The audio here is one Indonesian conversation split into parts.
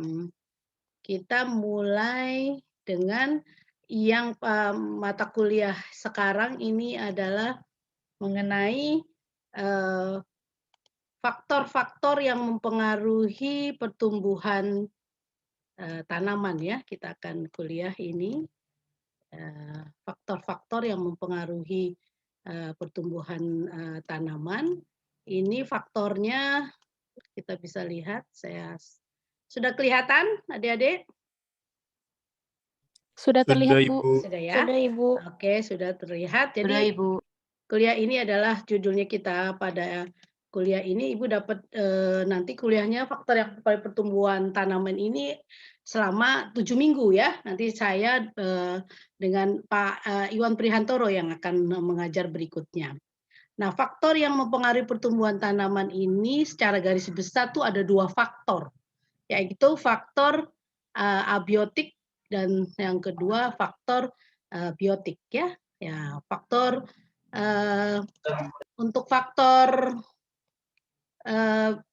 Mmm, kita mulai dengan yang, mata kuliah sekarang ini adalah mengenai, eee, faktor-faktor yang mempengaruhi pertumbuhan, tanaman ya. Kita akan kuliah ini, faktor-faktor yang mempengaruhi, pertumbuhan, tanaman. Ini faktornya kita bisa lihat, sudah kelihatan adik-adik? Sudah terlihat, Sudah, Bu. Ibu. Sudah ya? Sudah, Ibu. Oke, sudah terlihat. Sudah, Jadi Ibu. kuliah ini adalah judulnya kita pada kuliah ini Ibu dapat, nanti kuliahnya faktor yang pada pertumbuhan tanaman ini selama 7 minggu ya. Nanti saya, dengan Pak, Iwan Prihantoro yang akan mengajar berikutnya. Nah, faktor yang mempengaruhi pertumbuhan tanaman ini secara garis besar tuh ada 2 faktor, yaitu faktor, abiotik dan yang kedua faktor, biotik ya. Ya, faktor, eee, untuk faktor,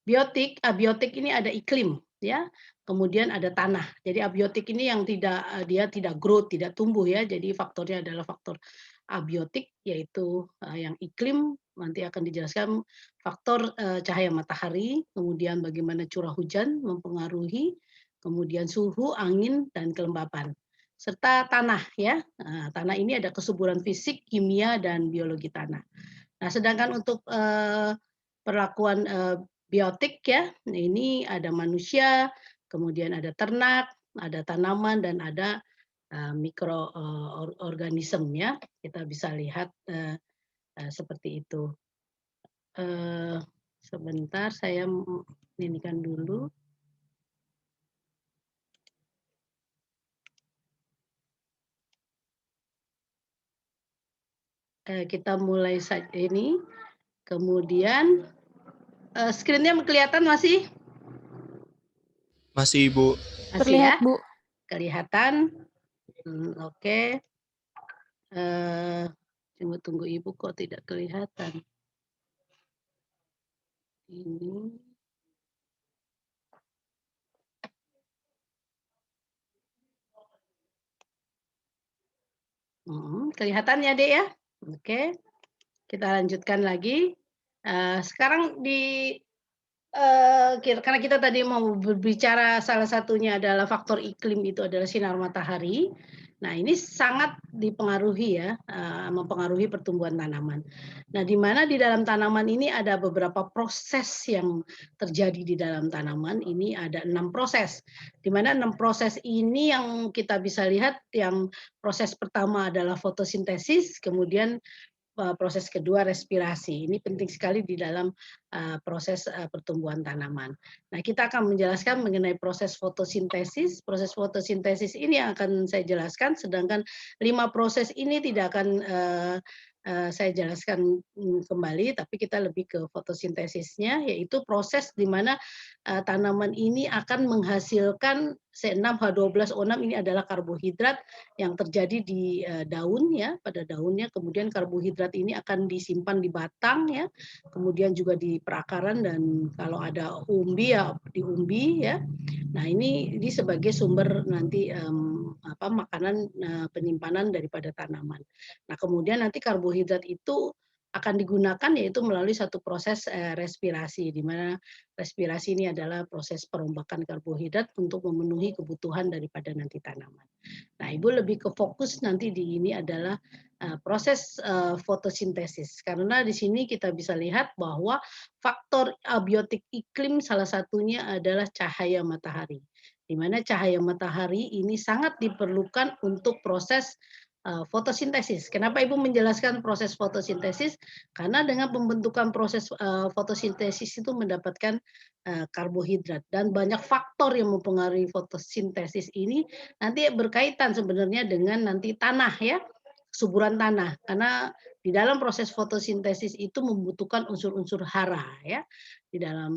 abiotik ini ada iklim ya, kemudian ada tanah. Jadi abiotik ini yang tidak, dia tidak growth, tidak tumbuh ya, jadi faktornya adalah faktor abiotik yaitu, yang iklim nanti akan dijelaskan faktor, cahaya matahari, kemudian bagaimana curah hujan mempengaruhi, kemudian suhu, angin, dan kelembapan, serta tanah ya. Tanah ini ada kesuburan fisik, kimia, dan biologi tanah. Nah, sedangkan untuk, perlakuan, biotik ya, nah ini ada manusia, kemudian ada ternak, ada tanaman, dan ada, mikro, organisme ya. Kita bisa lihat, seperti itu. Eee, Sebentar saya inikan dulu. Kita mulai ini, kemudian, screen-nya kelihatan masih? Masih, Ibu. Masih ya? Terlihat, Bu. Kelihatan? Oke. Tunggu Ibu kok tidak kelihatan. Ini. Kelihatan ya, Dek, ya? Oke, kita lanjutkan lagi. Sekarang karena kita tadi mau berbicara salah satunya adalah faktor iklim itu adalah sinar matahari. Nah, ini sangat dipengaruhi ya, mempengaruhi pertumbuhan tanaman. Nah, di mana di dalam tanaman ini ada beberapa proses yang terjadi di dalam tanaman, ini ada 6 proses. Di mana 6 proses ini yang kita bisa lihat yang proses pertama adalah fotosintesis, kemudian proses kedua respirasi. Ini penting sekali di dalam, proses, pertumbuhan tanaman. Nah, kita akan menjelaskan mengenai proses fotosintesis. Proses fotosintesis ini yang akan saya jelaskan, sedangkan 5 proses ini tidak akan, saya jelaskan, kembali, tapi kita lebih ke fotosintesisnya, yaitu proses di mana, tanaman ini akan menghasilkan C6H12O6 ini adalah karbohidrat yang terjadi di, daun ya, pada daunnya, kemudian karbohidrat ini akan disimpan di batang ya, kemudian juga di perakaran dan kalau ada umbi ya di umbi ya. Nah, ini sebagai sumber nanti, makanan, penyimpanan daripada tanaman. Nah, kemudian nanti karbohidrat itu akan digunakan yaitu melalui satu proses, respirasi, di mana respirasi ini adalah proses perombakan karbohidrat untuk memenuhi kebutuhan daripada nanti tanaman. Nah, Ibu lebih ke fokus nanti di ini adalah, proses, fotosintesis. Karena di sini kita bisa lihat bahwa faktor abiotik iklim salah satunya adalah cahaya matahari. Di mana cahaya matahari ini sangat diperlukan untuk proses, fotosintesis. Kenapa Ibu menjelaskan proses fotosintesis? Karena dengan pembentukan proses, fotosintesis itu mendapatkan, karbohidrat dan banyak faktor yang mempengaruhi fotosintesis ini nanti berkaitan sebenarnya dengan nanti tanah ya, suburan tanah. Karena di dalam proses fotosintesis itu membutuhkan unsur-unsur hara ya, di dalam,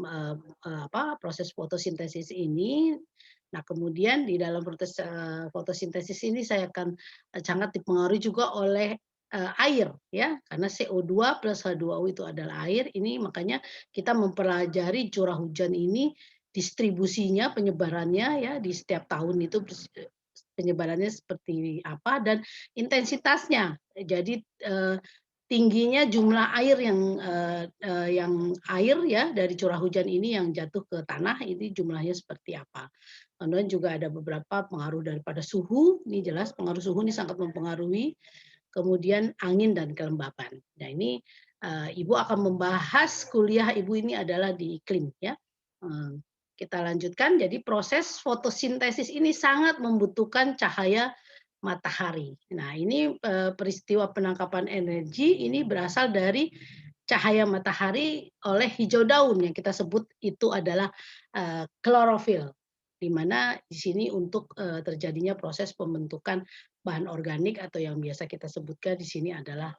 proses fotosintesis ini. Nah, kemudian di dalam proses, fotosintesis ini saya akan, sangat dipengaruhi juga oleh, air ya, karena CO2 plus H2O itu adalah air, ini makanya kita mempelajari curah hujan ini distribusinya, penyebarannya ya di setiap tahun itu penyebarannya seperti apa dan intensitasnya. Jadi, tingginya jumlah air yang air ya dari curah hujan ini yang jatuh ke tanah ini jumlahnya seperti apa. Kemudian juga ada beberapa pengaruh daripada suhu, ini jelas pengaruh suhu ini sangat mempengaruhi, kemudian angin dan kelembapan. Nah ini, Ibu akan membahas kuliah Ibu ini adalah di iklim ya. Kita lanjutkan, jadi proses fotosintesis ini sangat membutuhkan cahaya matahari. Nah ini, peristiwa penangkapan energi ini berasal dari cahaya matahari oleh hijau daun yang kita sebut itu adalah, klorofil. Di mana di sini untuk, terjadinya proses pembentukan bahan organik atau yang biasa kita sebutkan di sini adalah,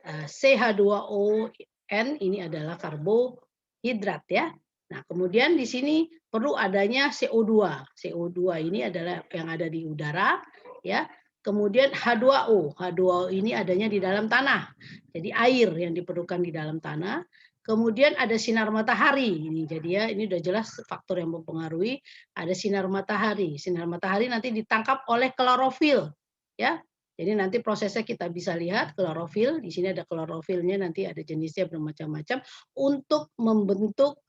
CH2ON ini adalah karbohidrat ya. Nah kemudian di sini perlu adanya CO2. CO2 ini adalah yang ada di udara ya. Kemudian H2O, H2O ini adanya di dalam tanah. Jadi air yang diperlukan di dalam tanah. Kemudian ada sinar matahari ini. Jadi ya ini udah jelas faktor yang mempengaruhi ada sinar matahari. Sinar matahari nanti ditangkap oleh klorofil ya. Jadi nanti prosesnya kita bisa lihat klorofil, di sini ada klorofilnya nanti ada jenisnya bermacam-macam untuk membentuk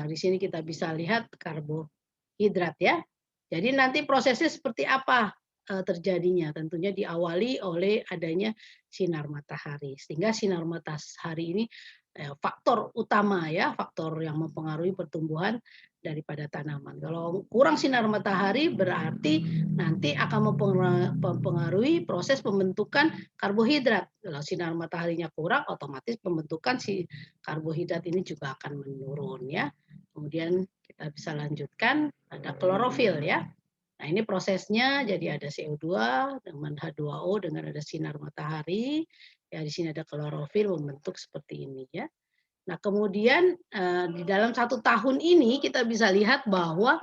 di sini kita bisa lihat karbohidrat ya. Jadi nanti prosesnya seperti apa, terjadinya? Tentunya diawali oleh adanya sinar matahari. Sehingga sinar matahari ini, faktor utama ya, faktor yang mempengaruhi pertumbuhan daripada tanaman. Kalau kurang sinar matahari berarti nanti akan mempengaruhi proses pembentukan karbohidrat. Kalau sinar mataharinya kurang, otomatis pembentukan si karbohidrat ini juga akan menurun ya. Kemudian kita bisa lanjutkan ada klorofil ya. Nah ini prosesnya jadi ada CO2 dengan H2O dengan ada sinar matahari. Ya di sini ada klorofil membentuk seperti ini ya. Nah kemudian di dalam 1 tahun ini kita bisa lihat bahwa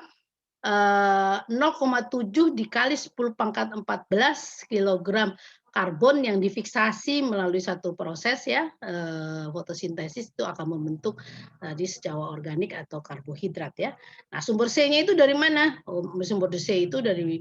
0,7 dikali 10⁻14 kilogram karbon yang difiksasi melalui satu proses ya, fotosintesis itu akan membentuk tadi senyawa organik atau karbohidrat ya. Nah sumber C-nya itu dari mana? Sumber C itu dari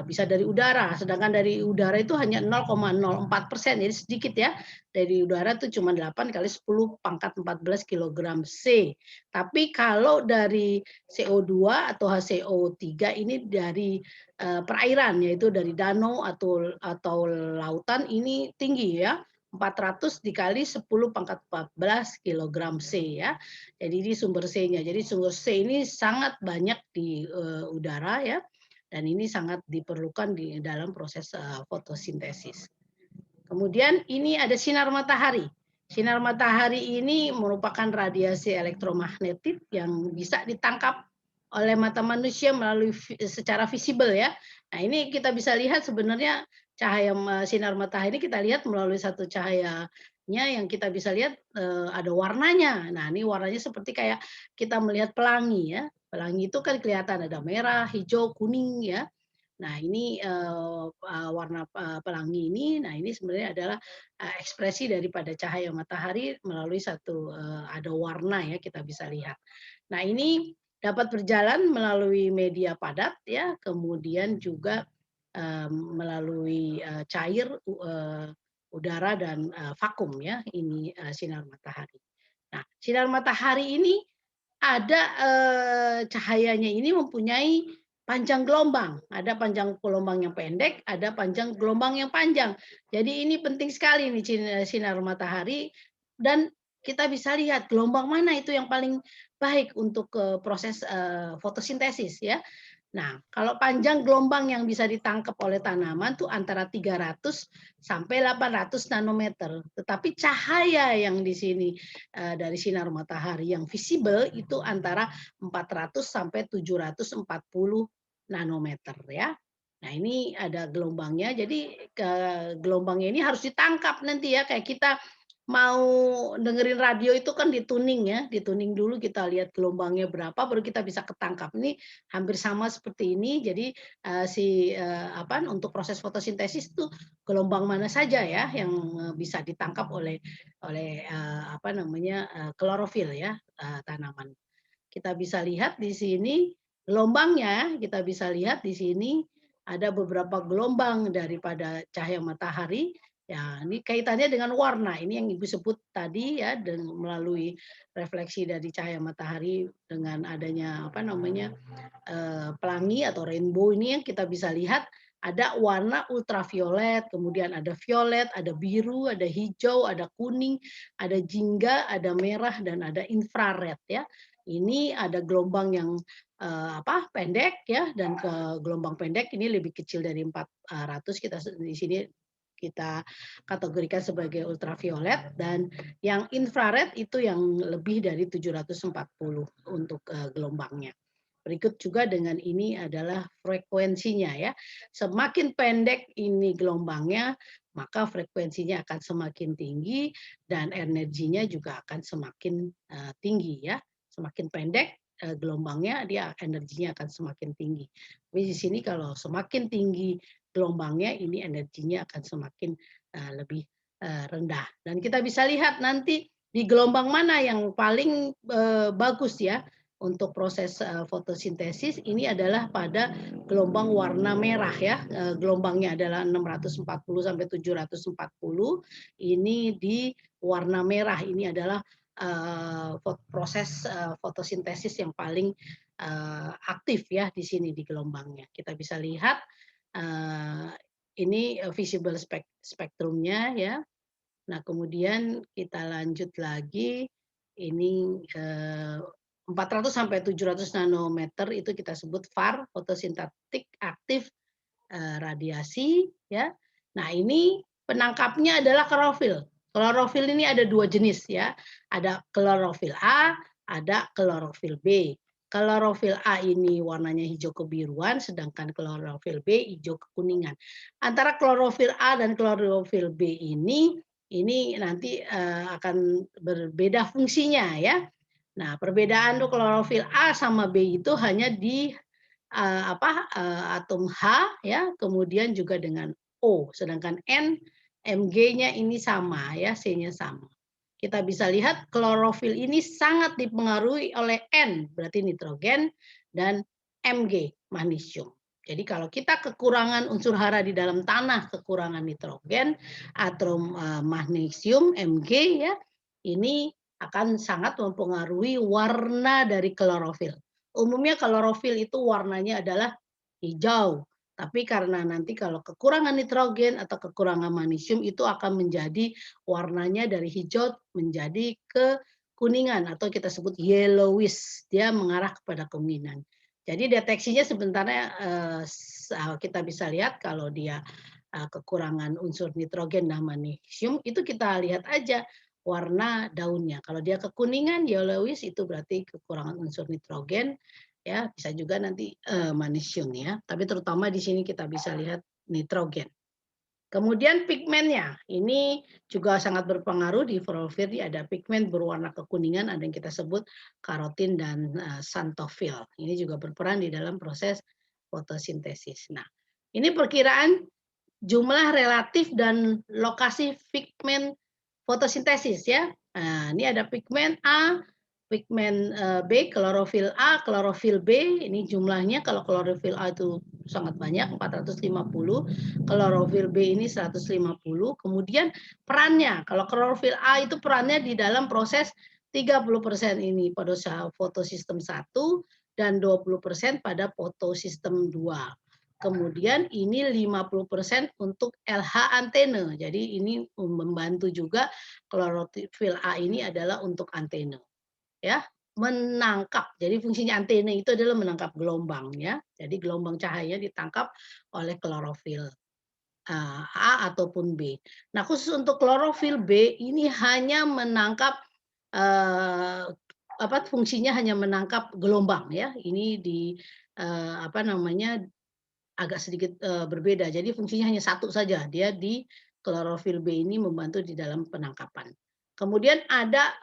bisa dari udara, sedangkan dari udara itu hanya 0,04%, jadi sedikit ya. Dari udara itu cuma 8 kali 10⁻14 kilogram C. Tapi kalau dari CO2 atau HCO3 ini dari, perairan, yaitu dari danau atau lautan ini tinggi ya, 400 dikali 10⁻14 kilogram C ya. Jadi ini sumber C-nya. Jadi sumber C ini sangat banyak di, udara ya, dan ini sangat diperlukan di dalam proses, fotosintesis. Kemudian ini ada sinar matahari. Sinar matahari ini merupakan radiasi elektromagnetik yang bisa ditangkap oleh mata manusia melalui secara visible ya. Nah ini kita bisa lihat sebenarnya cahaya sinar matahari ini kita lihat melalui satu cahayanya yang kita bisa lihat, ada warnanya. Nah ini warnanya seperti kayak kita melihat pelangi ya. Pelangi itu kan kelihatan ada merah, hijau, kuning ya. Nah ini, warna, pelangi ini, nah ini sebenarnya adalah, ekspresi daripada cahaya matahari melalui satu, ada warna ya kita bisa lihat. Nah ini dapat berjalan melalui media padat ya, kemudian juga, melalui, cair, udara dan, vakum ya, ini, sinar matahari. Nah sinar matahari ini ada, cahayanya ini mempunyai panjang gelombang, ada panjang gelombang yang pendek, ada panjang gelombang yang panjang. Jadi ini penting sekali nih sinar matahari dan kita bisa lihat gelombang mana itu yang paling baik untuk, proses, fotosintesis ya. Nah, kalau panjang gelombang yang bisa ditangkap oleh tanaman tuh antara 300 sampai 800 nanometer. Tetapi cahaya yang di sini, dari sinar matahari yang visible itu antara 400 sampai 740 nanometer ya. Nah, ini ada gelombangnya, jadi gelombangnya ini harus ditangkap nanti ya, kayak kita mau dengerin radio itu kan dituning ya, dituning dulu kita lihat gelombangnya berapa baru kita bisa ketangkap. Ini hampir sama seperti ini, jadi, untuk proses fotosintesis itu gelombang mana saja ya yang, bisa ditangkap oleh oleh, klorofil ya, tanaman. kita bisa lihat di sini gelombangnya, kita bisa lihat di sini ada beberapa gelombang daripada cahaya matahari. Ya, ini kaitannya dengan warna. Ini yang Ibu sebut tadi ya, melalui refleksi dari cahaya matahari dengan adanya apa namanya pelangi atau rainbow ini yang kita bisa lihat ada warna ultraviolet, kemudian ada violet, ada biru, ada hijau, ada kuning, ada jingga, ada merah, dan ada infrared ya. Ini ada gelombang yang pendek ya, dan ke gelombang pendek ini lebih kecil dari 400 kita di sini kita kategorikan sebagai ultraviolet, dan yang infrared itu yang lebih dari 740 untuk gelombangnya. Berikut juga dengan ini adalah frekuensinya ya. Semakin pendek ini gelombangnya, maka frekuensinya akan semakin tinggi dan energinya juga akan semakin tinggi ya. Semakin pendek gelombangnya, dia energinya akan semakin tinggi. Tapi di sini kalau semakin tinggi gelombangnya, ini energinya akan semakin lebih rendah. Dan kita bisa lihat nanti di gelombang mana yang paling bagus ya untuk proses fotosintesis ini adalah pada gelombang warna merah ya. Gelombangnya adalah 640 sampai 740. Ini di warna merah, ini adalah proses fotosintesis yang paling aktif ya di sini di gelombangnya. Kita bisa lihat ini visible spektrumnya ya. Nah, kemudian kita lanjut lagi, ini 400 sampai 700 nanometer itu kita sebut VAR, fotosintetik aktif radiasi ya. Nah, ini penangkapnya adalah klorofil. Klorofil ini ada dua jenis ya. Ada klorofil A, ada klorofil B. Klorofil A ini warnanya hijau kebiruan, sedangkan klorofil B hijau kekuningan. Antara klorofil A dan klorofil B ini nanti akan berbeda fungsinya ya. Nah, perbedaan klorofil A sama B itu hanya di atom H ya, kemudian juga dengan O, sedangkan N, Mg-nya ini sama ya, C-nya sama. Kita bisa lihat klorofil ini sangat dipengaruhi oleh N, berarti nitrogen, dan Mg, magnesium. Jadi kalau kita kekurangan unsur hara di dalam tanah, kekurangan nitrogen atau magnesium, Mg ya, ini akan sangat mempengaruhi warna dari klorofil. Umumnya klorofil itu warnanya adalah hijau, tapi karena nanti kalau kekurangan nitrogen atau kekurangan magnesium itu akan menjadi warnanya dari hijau menjadi kekuningan atau kita sebut yellowish, dia mengarah kepada kekuningan. Jadi deteksinya sebenarnya kita bisa lihat kalau dia kekurangan unsur nitrogen dan magnesium itu kita lihat aja warna daunnya. Kalau dia kekuningan yellowish itu berarti kekurangan unsur nitrogen ya, bisa juga nanti magnesium ya. Tapi terutama di sini kita bisa lihat nitrogen. Kemudian pigmennya, ini juga sangat berpengaruh di fluorofil. Ada pigmen berwarna kekuningan, ada yang kita sebut karotin dan xanthofil. Ini juga berperan di dalam proses fotosintesis. Nah, ini perkiraan jumlah relatif dan lokasi pigmen fotosintesis ya. Nah, ini ada pigmen A, pigmen B, klorofil A, klorofil B, ini jumlahnya kalau klorofil A itu sangat banyak 450, klorofil B ini 150. Kemudian perannya, kalau klorofil A itu perannya di dalam proses 30% ini pada fotosistem 1 dan 20% pada fotosistem 2. Kemudian ini 50% untuk LH antena. Jadi ini membantu juga klorofil A ini adalah untuk antena. Ya, menangkap. Jadi fungsinya antena itu adalah menangkap gelombang ya. Jadi gelombang cahaya ditangkap oleh klorofil A ataupun B. Nah, khusus untuk klorofil B ini hanya menangkap fungsinya hanya menangkap gelombang ya. Ini di agak sedikit berbeda. Jadi fungsinya hanya satu saja. Dia di klorofil B ini membantu di dalam penangkapan. Kemudian ada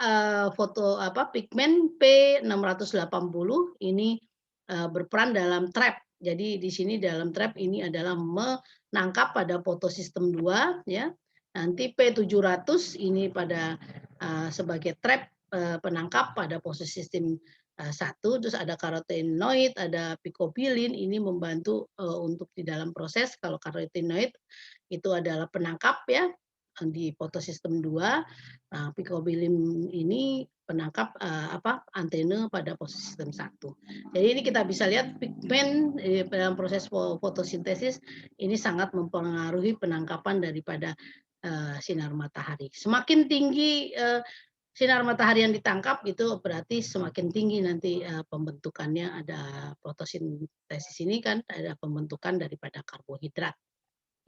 pigmen P680 ini berperan dalam trap. Jadi di sini dalam trap ini adalah menangkap pada fotosistem 2 ya. Nanti P700 ini pada sebagai trap penangkap pada fotosistem satu, terus ada karotenoid, ada picobilin, ini membantu, untuk di dalam proses kalau karotenoid itu adalah penangkap ya, di fotosistem 2. Nah, picobilin ini penangkap, antena pada fotosistem 1. Jadi ini kita bisa lihat pigmen, dalam proses fotosintesis ini sangat mempengaruhi penangkapan daripada, sinar matahari. Semakin tinggi, sinar matahari yang ditangkap itu berarti semakin tinggi nanti, pembentukannya ada fotosintesis ini kan ada pembentukan daripada karbohidrat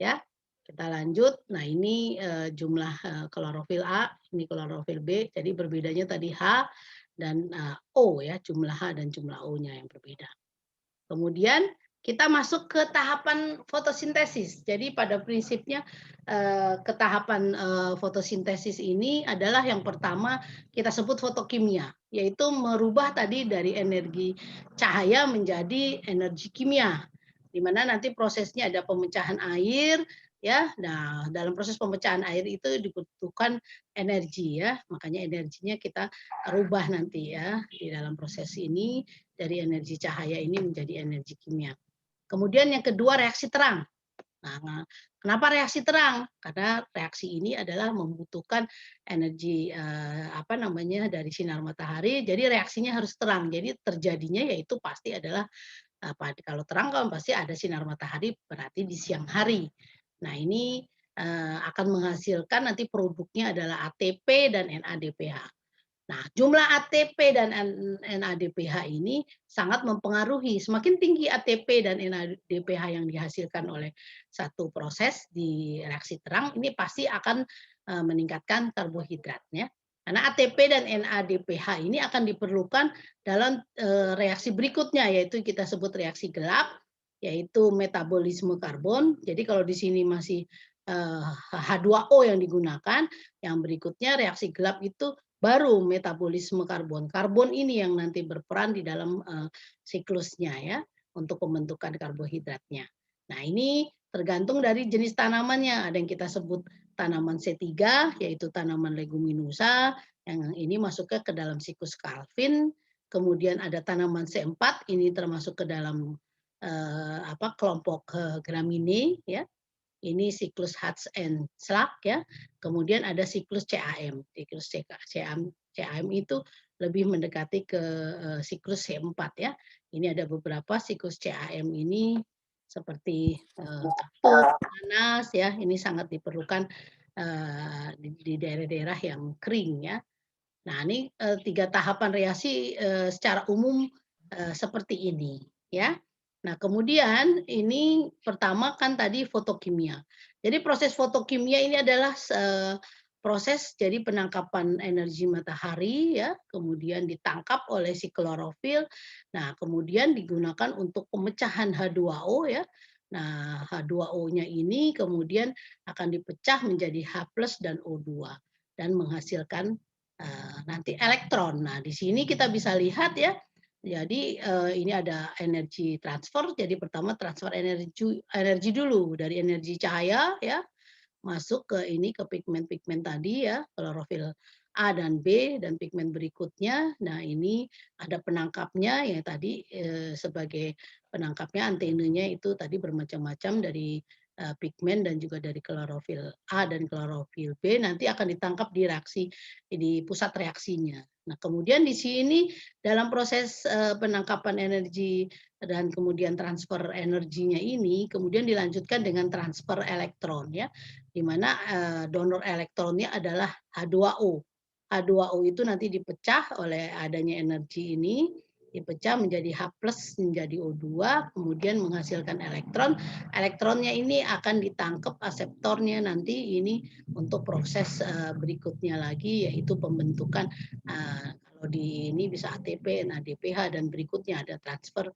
ya. Kita lanjut. Nah ini, jumlah, klorofil A, ini klorofil B, jadi berbedanya tadi H dan, O ya, jumlah H dan jumlah O-nya yang berbeda. Kemudian kita masuk ke tahapan fotosintesis. Jadi pada prinsipnya, ke tahapan, fotosintesis ini adalah yang pertama kita sebut fotokimia, yaitu merubah tadi dari energi cahaya menjadi energi kimia, di mana nanti prosesnya ada pemecahan air ya. Nah, dalam proses pemecahan air itu dibutuhkan energi ya, makanya energinya kita rubah nanti ya di dalam proses ini dari energi cahaya ini menjadi energi kimia. Kemudian yang kedua reaksi terang. Nah, kenapa reaksi terang? Karena reaksi ini adalah membutuhkan energi dari sinar matahari. Jadi reaksinya harus terang. Jadi terjadinya yaitu pasti adalah kalau terang kan pasti ada sinar matahari berarti di siang hari. Nah ini akan menghasilkan nanti produknya adalah ATP dan NADPH. Nah, jumlah ATP dan NADPH ini sangat mempengaruhi. Semakin tinggi ATP dan NADPH yang dihasilkan oleh satu proses di reaksi terang, ini pasti akan meningkatkan karbohidratnya. Karena ATP dan NADPH ini akan diperlukan dalam reaksi berikutnya, yaitu kita sebut reaksi gelap, yaitu metabolisme karbon. Jadi kalau di sini masih H2O yang digunakan, yang berikutnya reaksi gelap itu baru metabolisme karbon. Karbon ini yang nanti berperan di dalam, siklusnya ya, untuk pembentukan karbohidratnya. Nah ini tergantung dari jenis tanamannya, ada yang kita sebut tanaman C3, yaitu tanaman leguminosa, yang ini masuknya ke dalam siklus Calvin, kemudian ada tanaman C4, ini termasuk ke dalam, kelompok, Gramineae ya, ini siklus Hatch and Slack ya. Kemudian ada siklus CAM. Siklus CAM itu lebih mendekati ke siklus C4 ya. Ini ada beberapa siklus CAM ini seperti kapuk, nanas ya. Ini sangat diperlukan di daerah-daerah yang kering ya. Nah, ini 3 tahapan reaksi secara umum seperti ini ya. Nah, kemudian ini pertama kan tadi fotokimia. Jadi proses fotokimia ini adalah proses jadi penangkapan energi matahari ya, kemudian ditangkap oleh si klorofil. Nah, kemudian digunakan untuk pemecahan H2O ya. Nah, H2O-nya ini kemudian akan dipecah menjadi H+ dan O2 dan menghasilkan nanti elektron. Nah, di sini kita bisa lihat ya. Jadi ini ada energi transfer. Jadi pertama transfer energi dulu dari energi cahaya ya masuk ke ini ke pigmen-pigmen tadi ya, klorofil A dan B dan pigmen berikutnya. Nah, ini ada penangkapnya ya tadi sebagai penangkapnya antenanya itu tadi bermacam-macam dari pigmen dan juga dari klorofil A dan klorofil B nanti akan ditangkap di reaksi di pusat reaksinya. Nah, kemudian di sini dalam proses penangkapan energi dan kemudian transfer energinya ini kemudian dilanjutkan dengan transfer elektron ya, di mana donor elektronnya adalah H2O. H2O itu nanti dipecah oleh adanya energi ini, dipecah menjadi H+ menjadi O2, kemudian menghasilkan elektron. Elektronnya ini akan ditangkap aseptornya nanti ini untuk proses berikutnya lagi yaitu pembentukan kalau di ini bisa ATP, NADPH dan berikutnya ada transfer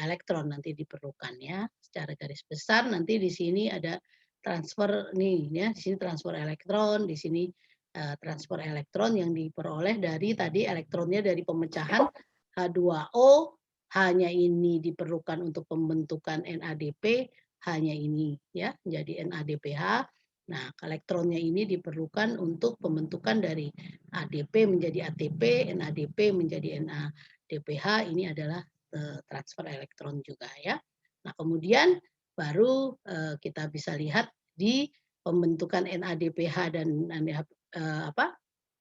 elektron nanti diperlukan ya. Secara garis besar nanti di sini ada transfer nih ya, di sini transfer elektron, di sini transfer elektron yang diperoleh dari tadi elektronnya dari pemecahan H2O, hanya ini diperlukan untuk pembentukan NADP, hanya ini ya, jadi NADPH. Nah, elektronnya ini diperlukan untuk pembentukan dari ADP menjadi ATP, NADP menjadi DPH ini adalah transfer elektron juga ya. Nah, kemudian baru kita bisa lihat di pembentukan NADPH dan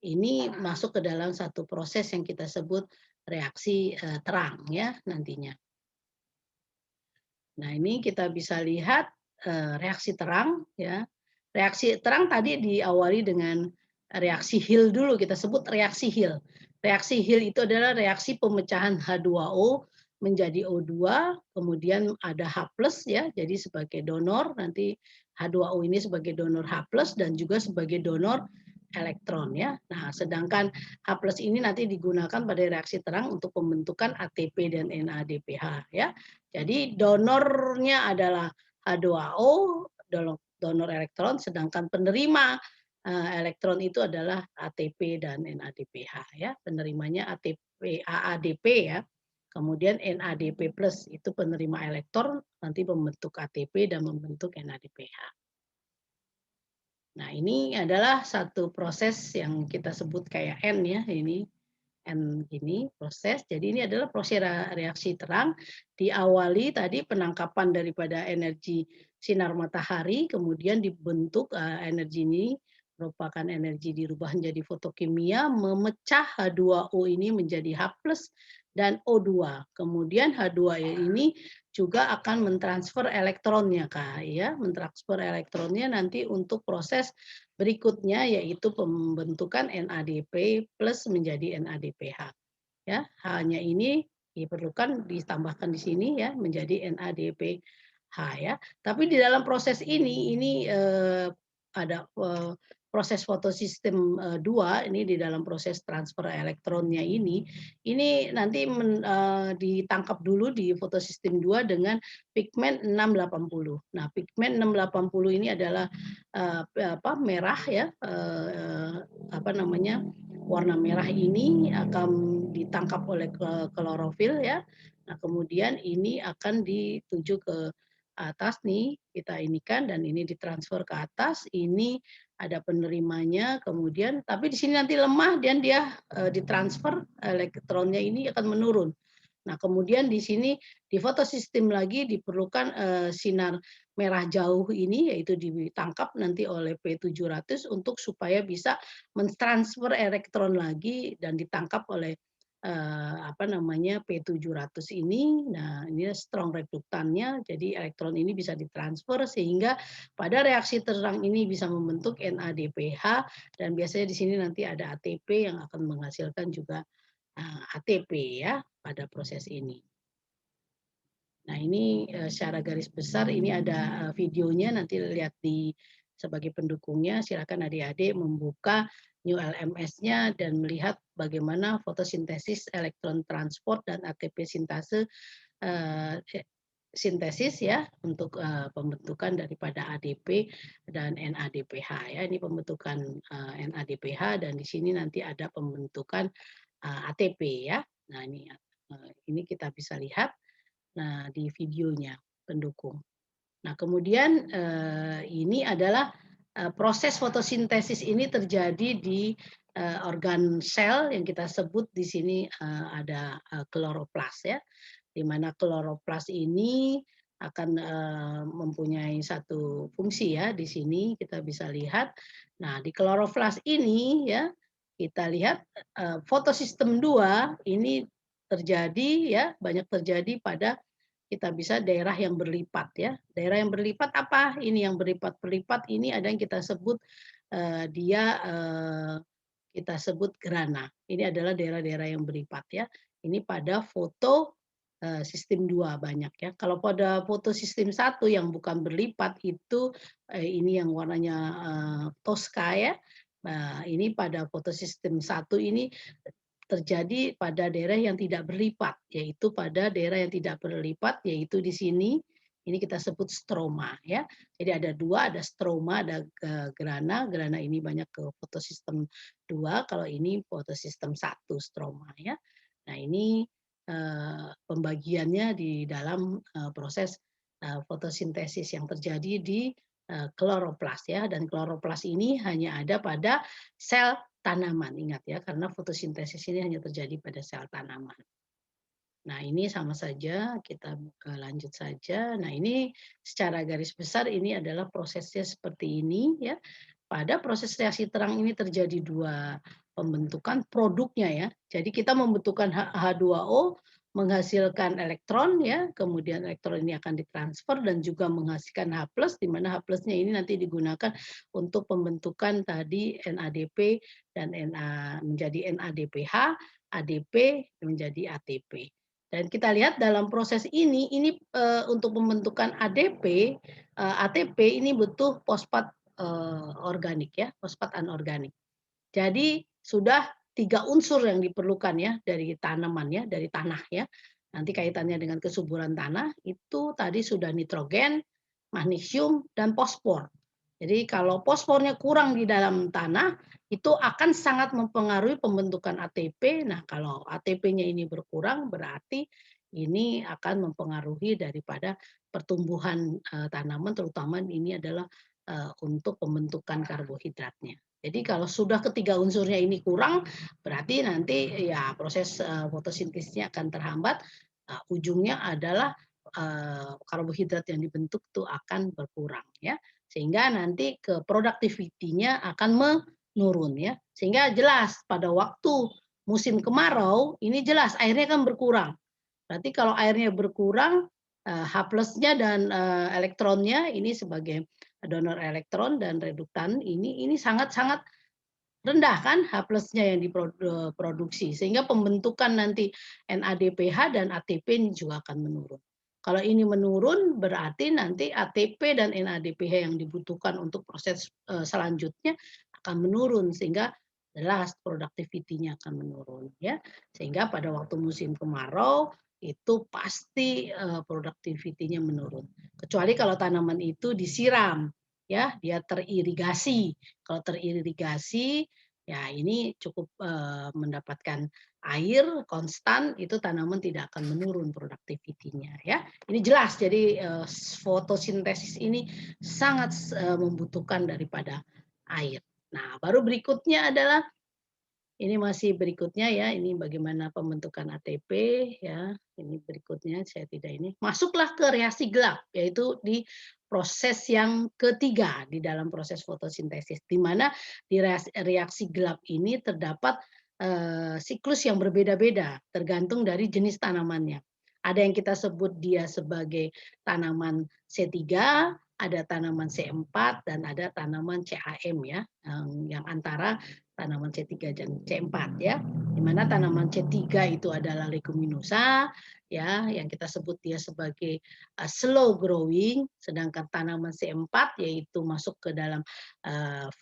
ini masuk ke dalam satu proses yang kita sebut reaksi terang ya nantinya. Nah, ini kita bisa lihat reaksi terang ya. Reaksi terang tadi diawali dengan reaksi Hill dulu, kita sebut reaksi Hill. Reaksi Hill itu adalah reaksi pemecahan H2O menjadi O2, kemudian ada H+ ya, jadi sebagai donor, nanti H2O ini sebagai donor H+ dan juga sebagai donor elektron ya. Nah, sedangkan H+ ini nanti digunakan pada reaksi terang untuk pembentukan ATP dan NADPH ya. Jadi donornya adalah H2O, donor elektron, sedangkan penerima elektron itu adalah ATP dan NADPH ya. Penerimanya ATP, AADP ya. Kemudian NADP+ itu penerima elektron nanti membentuk ATP dan membentuk NADPH. Nah, ini adalah satu proses yang kita sebut kayak N ya, ini N ini proses. Jadi ini adalah proses reaksi terang, diawali tadi penangkapan daripada energi sinar matahari, kemudian dibentuk energi ini merupakan energi dirubah menjadi fotokimia, memecah H2O ini menjadi H+ dan O2. Kemudian H2O ini juga akan mentransfer elektronnya, Kak, ya, mentransfer elektronnya nanti untuk proses berikutnya yaitu pembentukan NADP+ menjadi NADPH. Ya, hanya ini diperlukan ditambahkan di sini ya menjadi NADPH ya. Tapi di dalam proses ini ada proses fotosistem 2 ini di dalam proses transfer elektronnya ini nanti ditangkap dulu di fotosistem 2 dengan pigmen 680. Nah, pigmen 680 ini adalah merah ya, warna merah ini akan ditangkap oleh klorofil ya. Nah, kemudian ini akan dituju ke atas nih, kita inikan dan ini ditransfer ke atas, ini ada penerimanya, kemudian tapi di sini nanti lemah dan dia ditransfer elektronnya ini akan menurun. Nah, kemudian di sini di fotosistem lagi diperlukan sinar merah jauh ini yaitu ditangkap nanti oleh P700 untuk supaya bisa mentransfer elektron lagi dan ditangkap oleh P700 ini. Nah, ini strong reduktannya, jadi elektron ini bisa ditransfer sehingga pada reaksi terang ini bisa membentuk NADPH dan biasanya di sini nanti ada ATP yang akan menghasilkan juga ATP ya pada proses ini. Nah, ini secara garis besar ini ada videonya, nanti lihat sebagai pendukungnya. Silakan adik-adik membuka New LMS-nya dan melihat bagaimana fotosintesis elektron transport dan ATP sintesis ya untuk pembentukan daripada ADP dan NADPH ya. Ini pembentukan NADPH dan di sini nanti ada pembentukan ATP ya. Nah, ini kita bisa lihat di videonya pendukung. Nah, kemudian ini adalah proses fotosintesis ini terjadi di organ sel yang kita sebut di sini ada kloroplas ya, di mana kloroplas ini akan mempunyai satu fungsi ya, di sini kita bisa lihat. Nah, di kloroplas ini ya kita lihat fotosistem 2 ini terjadi ya, banyak terjadi pada kita bisa daerah yang berlipat ya. Daerah yang berlipat apa? Ini yang berlipat-berlipat ini ada yang kita sebut kita sebut grana. Ini adalah daerah-daerah yang berlipat ya. Ini pada foto sistem 2 banyak ya. Kalau pada foto sistem 1 yang bukan berlipat itu ini yang warnanya Tosca ya. Nah, ini pada foto sistem 1 ini terjadi pada daerah yang tidak berlipat, yaitu pada daerah yang tidak berlipat, yaitu di sini, ini kita sebut stroma ya. Jadi ada dua, ada stroma, ada grana. Grana ini banyak ke fotosistem 2, kalau ini fotosistem 1 stroma ya. Nah, ini pembagiannya di dalam proses fotosintesis yang terjadi di kloroplas ya, dan kloroplas ini hanya ada pada sel tanaman, ingat ya, karena fotosintesis ini hanya terjadi pada sel tanaman. Nah, ini sama saja, kita lanjut saja. Nah, ini secara garis besar ini adalah prosesnya seperti ini ya. Pada proses reaksi terang ini terjadi 2 pembentukan produknya ya. Jadi kita membutuhkan H2O menghasilkan elektron ya, kemudian elektron ini akan ditransfer dan juga menghasilkan H+, di mana H+-nya ini nanti digunakan untuk pembentukan tadi NADP dan menjadi NADPH, ADP menjadi ATP. Dan kita lihat dalam proses ini untuk pembentukan ADP, ATP ini butuh fosfat organik ya, fosfat anorganik. Jadi sudah 3 unsur yang diperlukan ya dari tanaman ya, dari tanah ya. Nanti kaitannya dengan kesuburan tanah itu tadi sudah nitrogen, magnesium, dan fosfor. Jadi kalau fosfornya kurang di dalam tanah itu akan sangat mempengaruhi pembentukan ATP. Nah, kalau ATP-nya ini berkurang berarti ini akan mempengaruhi daripada pertumbuhan tanaman terutama ini adalah untuk pembentukan karbohidratnya. Jadi kalau sudah ketiga unsurnya ini kurang, berarti nanti ya proses fotosintesnya akan terhambat. Ujungnya adalah karbohidrat yang dibentuk itu akan berkurang ya, sehingga nanti ke productivity-nya akan menurun ya. Sehingga jelas pada waktu musim kemarau ini jelas airnya kan berkurang. Berarti kalau airnya berkurang, H+-nya dan elektronnya ini sebagai donor elektron dan reduktan ini sangat-sangat rendah kan H+-nya yang diproduksi, sehingga pembentukan nanti NADPH dan ATP ini juga akan menurun. Kalau ini menurun berarti nanti ATP dan NADPH yang dibutuhkan untuk proses selanjutnya akan menurun sehingga jelas productivity-nya akan menurun ya. Sehingga pada waktu musim kemarau itu pasti productivity-nya menurun. Kecuali kalau tanaman itu disiram ya, dia teririgasi. Kalau teririgasi, ya ini cukup mendapatkan air konstan, itu tanaman tidak akan menurun produktivitinya ya. Ini jelas, jadi fotosintesis ini sangat membutuhkan daripada air. Nah, baru berikutnya adalah ini masih berikutnya ya, ini bagaimana pembentukan ATP ya. Ini berikutnya saya tidak ini. Masuklah ke reaksi gelap, yaitu di proses yang ketiga di dalam proses fotosintesis, di mana di reaksi gelap ini terdapat siklus yang berbeda-beda tergantung dari jenis tanamannya. Ada yang kita sebut dia sebagai tanaman C3, ada tanaman C4 dan ada tanaman CAM ya, yang antara tanaman C3 dan C4 ya. Di mana tanaman C3 itu adalah leguminosa ya, yang kita sebut dia sebagai slow growing, sedangkan tanaman C4 yaitu masuk ke dalam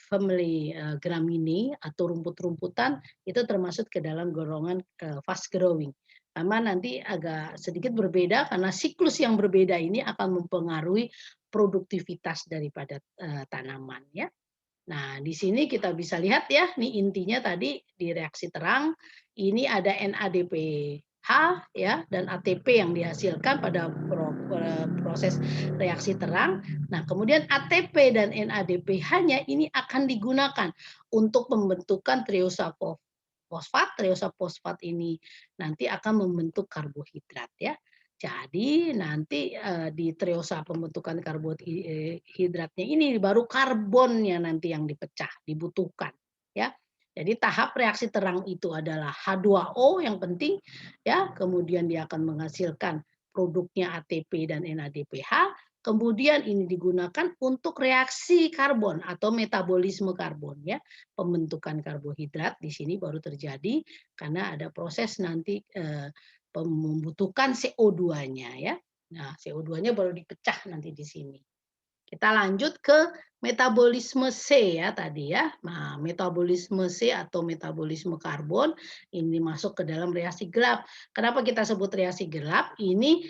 family Gramineae atau rumput-rumputan itu termasuk ke dalam golongan fast growing. Karena nanti agak sedikit berbeda karena siklus yang berbeda ini akan mempengaruhi produktivitas daripada tanaman ya. Nah, di sini kita bisa lihat ya, nih intinya tadi di reaksi terang, ini ada NADPH ya dan ATP yang dihasilkan pada proses reaksi terang. Nah, kemudian ATP dan NADPH-nya ini akan digunakan untuk pembentukan Triosa fosfat ini nanti akan membentuk karbohidrat ya. Jadi nanti di triosa pembentukan karbohidratnya ini baru karbonnya nanti yang dipecah, dibutuhkan ya. Jadi tahap reaksi terang itu adalah H2O yang penting ya, kemudian dia akan menghasilkan produknya ATP dan NADPH, kemudian ini digunakan untuk reaksi karbon atau metabolisme karbon ya. Pembentukan karbohidrat di sini baru terjadi karena ada proses nanti membutuhkan CO2-nya ya. Nah, CO2-nya baru dipecah nanti di sini. Kita lanjut ke metabolisme C ya tadi ya. Nah, metabolisme C atau metabolisme karbon ini masuk ke dalam reaksi gelap. Kenapa kita sebut reaksi gelap? Ini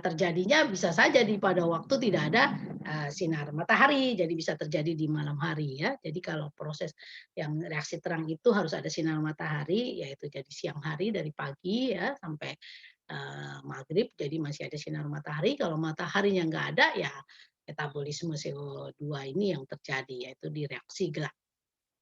terjadinya bisa saja pada waktu tidak ada sinar matahari, jadi bisa terjadi di malam hari ya. Jadi kalau proses yang reaksi terang itu harus ada sinar matahari, yaitu jadi siang hari dari pagi ya sampai maghrib, jadi masih ada sinar matahari. Kalau mataharinya nggak ada ya metabolisme CO2 ini yang terjadi, yaitu di reaksi gelap.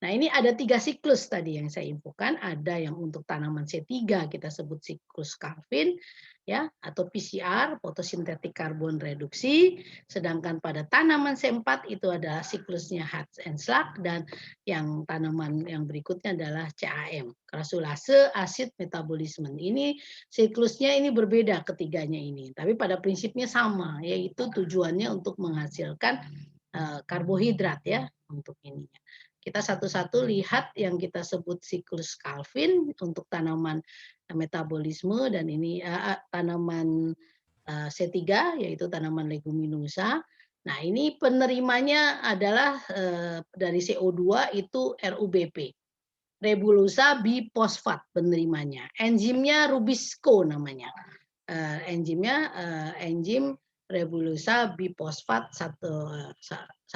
Nah, ini ada 3 siklus tadi yang saya infokan, ada yang untuk tanaman C3 kita sebut siklus Calvin ya atau PCR, fotosintetik karbon reduksi, sedangkan pada tanaman C4 itu adalah siklusnya Hatch and Slack dan yang tanaman yang berikutnya adalah CAM, krasulase acid metabolisme. Ini siklusnya ini berbeda ketiganya ini, tapi pada prinsipnya sama, yaitu tujuannya untuk menghasilkan karbohidrat ya untuk ininya. Kita satu-satu lihat yang kita sebut siklus Calvin untuk tanaman metabolisme dan ini tanaman C3 yaitu tanaman leguminosa. Nah, ini penerimanya adalah dari CO2 itu RUBP. Rebulosa bifosfat penerimanya. Enzimnya Rubisco namanya. Enzimnya enzim Rebulosa bifosfat 15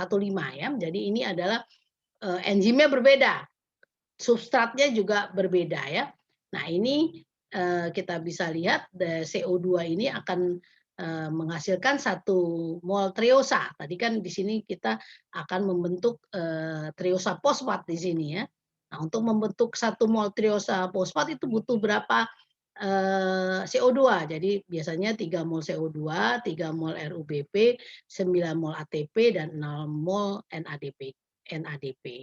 ya. Jadi ini adalah enzimnya berbeda, substratnya juga berbeda ya. Nah ini kita bisa lihat CO2 ini akan menghasilkan 1 mol triosa. Tadi kan di sini kita akan membentuk triosa fosfat di sini ya. Nah untuk membentuk 1 mol triosa fosfat itu butuh berapa CO2. Jadi biasanya 3 mol CO2, 3 mol RUBP, 9 mol ATP dan 0 mol NADP.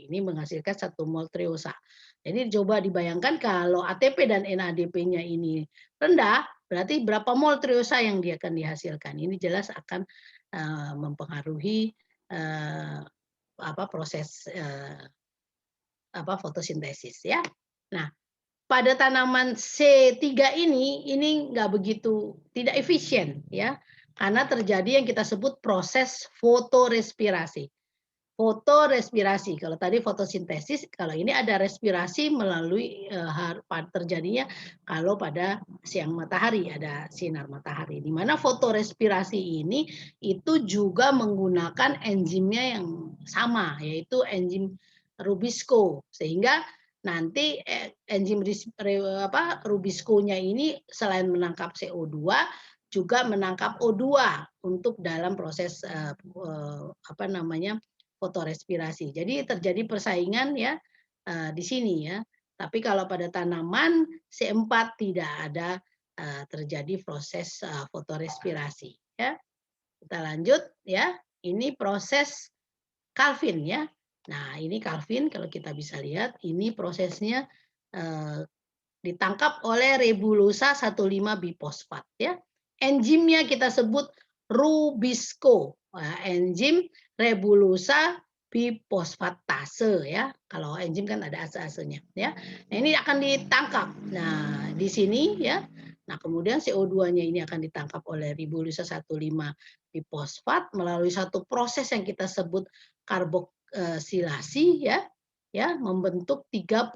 Ini menghasilkan 1 mol triosa. Jadi coba dibayangkan kalau ATP dan NADP-nya ini rendah, berarti berapa mol triosa yang dia akan dihasilkan. Ini jelas akan mempengaruhi proses fotosintesis ya. Nah, pada tanaman C3 ini nggak begitu tidak efisien ya, karena terjadi yang kita sebut proses fotorespirasi. Fotorespirasi, kalau tadi fotosintesis, kalau ini ada respirasi melalui terjadinya kalau pada siang matahari, ada sinar matahari. Di mana fotorespirasi ini itu juga menggunakan enzimnya yang sama, yaitu enzim Rubisco. Sehingga nanti enzim Rubisco-nya ini selain menangkap CO2 juga menangkap O2 untuk dalam proses fotorespirasi. Jadi terjadi persaingan ya di sini ya. Tapi kalau pada tanaman C4 tidak ada terjadi proses fotorespirasi ya. Kita lanjut ya. Ini proses Calvin ya. Nah, ini Calvin kalau kita bisa lihat ini prosesnya ditangkap oleh Rebulosa 15 bifosfat ya. Enzimnya kita sebut Rubisco. Nah, enzim Rebulosa bifosfatase ya. Kalau enzim kan ada ase-asenya ya. Nah, ini akan ditangkap. Nah, di sini ya. Nah, kemudian CO2-nya ini akan ditangkap oleh Rebulosa 15 bifosfat melalui satu proses yang kita sebut karboksilasi ya. Ya, membentuk 3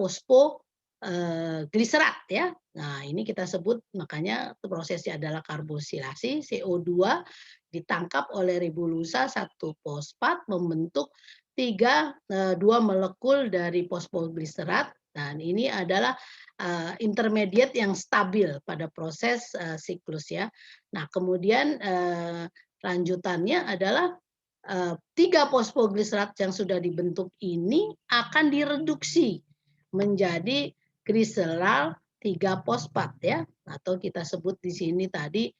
gliserat ya. Nah, ini kita sebut makanya prosesnya adalah karbosilasi, CO2 ditangkap oleh Rebulosa 1 fosfat membentuk 2 molekul dari fosfogliserat dan ini adalah intermediate yang stabil pada proses siklus ya. Nah, kemudian lanjutannya adalah 3 fosfogliserat yang sudah dibentuk ini akan direduksi menjadi gliserol 3 fosfat ya atau kita sebut di sini tadi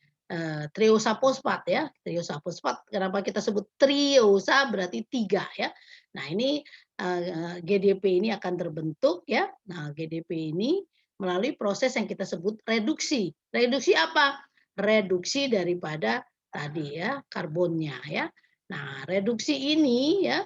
triosa fosfat ya. Triosa fosfat kenapa kita sebut triosa berarti 3 ya. Nah, ini GDP ini akan terbentuk ya. Nah, GDP ini melalui proses yang kita sebut reduksi. Reduksi apa? Reduksi daripada tadi ya karbonnya ya. Nah, reduksi ini ya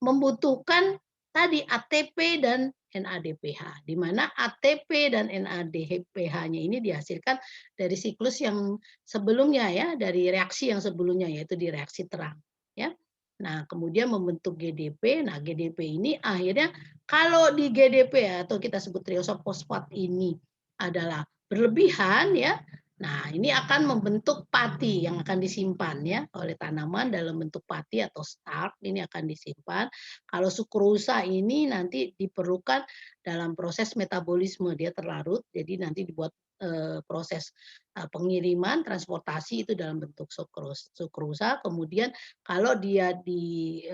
membutuhkan tadi ATP dan NADPH, di mana ATP dan NADPH-nya ini dihasilkan dari siklus yang sebelumnya ya, dari reaksi yang sebelumnya yaitu di reaksi terang ya. Nah, kemudian membentuk GDP. Nah, GDP ini akhirnya kalau di GDP atau kita sebut triosa fosfat ini adalah berlebihan ya. Nah, ini akan membentuk pati yang akan disimpan ya oleh tanaman dalam bentuk pati atau starch ini akan disimpan. Kalau sukrosa ini nanti diperlukan dalam proses metabolisme dia terlarut, jadi nanti dibuat proses pengiriman transportasi itu dalam bentuk sukrosa. Kemudian kalau dia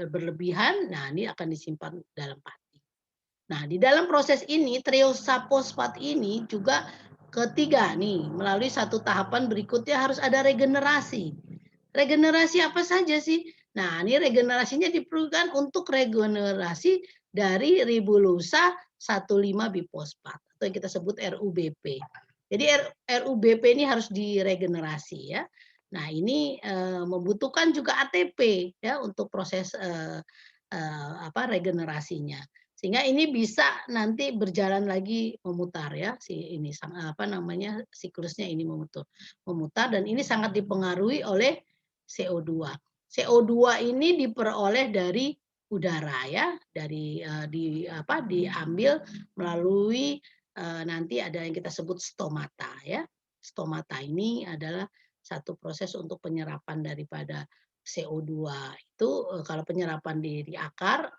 berlebihan, nah ini akan disimpan dalam pati. Nah, di dalam proses ini triosafosfat ini juga ketiga nih, melalui satu tahapan berikutnya harus ada regenerasi. Regenerasi apa saja sih? Nah, ini regenerasinya diperlukan untuk regenerasi dari ribulusa 15 bifosfat atau yang kita sebut RUBP. Jadi RUBP ini harus diregenerasi ya. Nah, ini membutuhkan juga ATP ya untuk proses regenerasinya. Sehingga ini bisa nanti berjalan lagi memutar ya si ini siklusnya ini memutar dan ini sangat dipengaruhi oleh CO2. CO2 ini diperoleh dari udara ya, dari diambil melalui nanti ada yang kita sebut stomata ya. Stomata ini adalah satu proses untuk penyerapan daripada CO2 itu kalau penyerapan di akar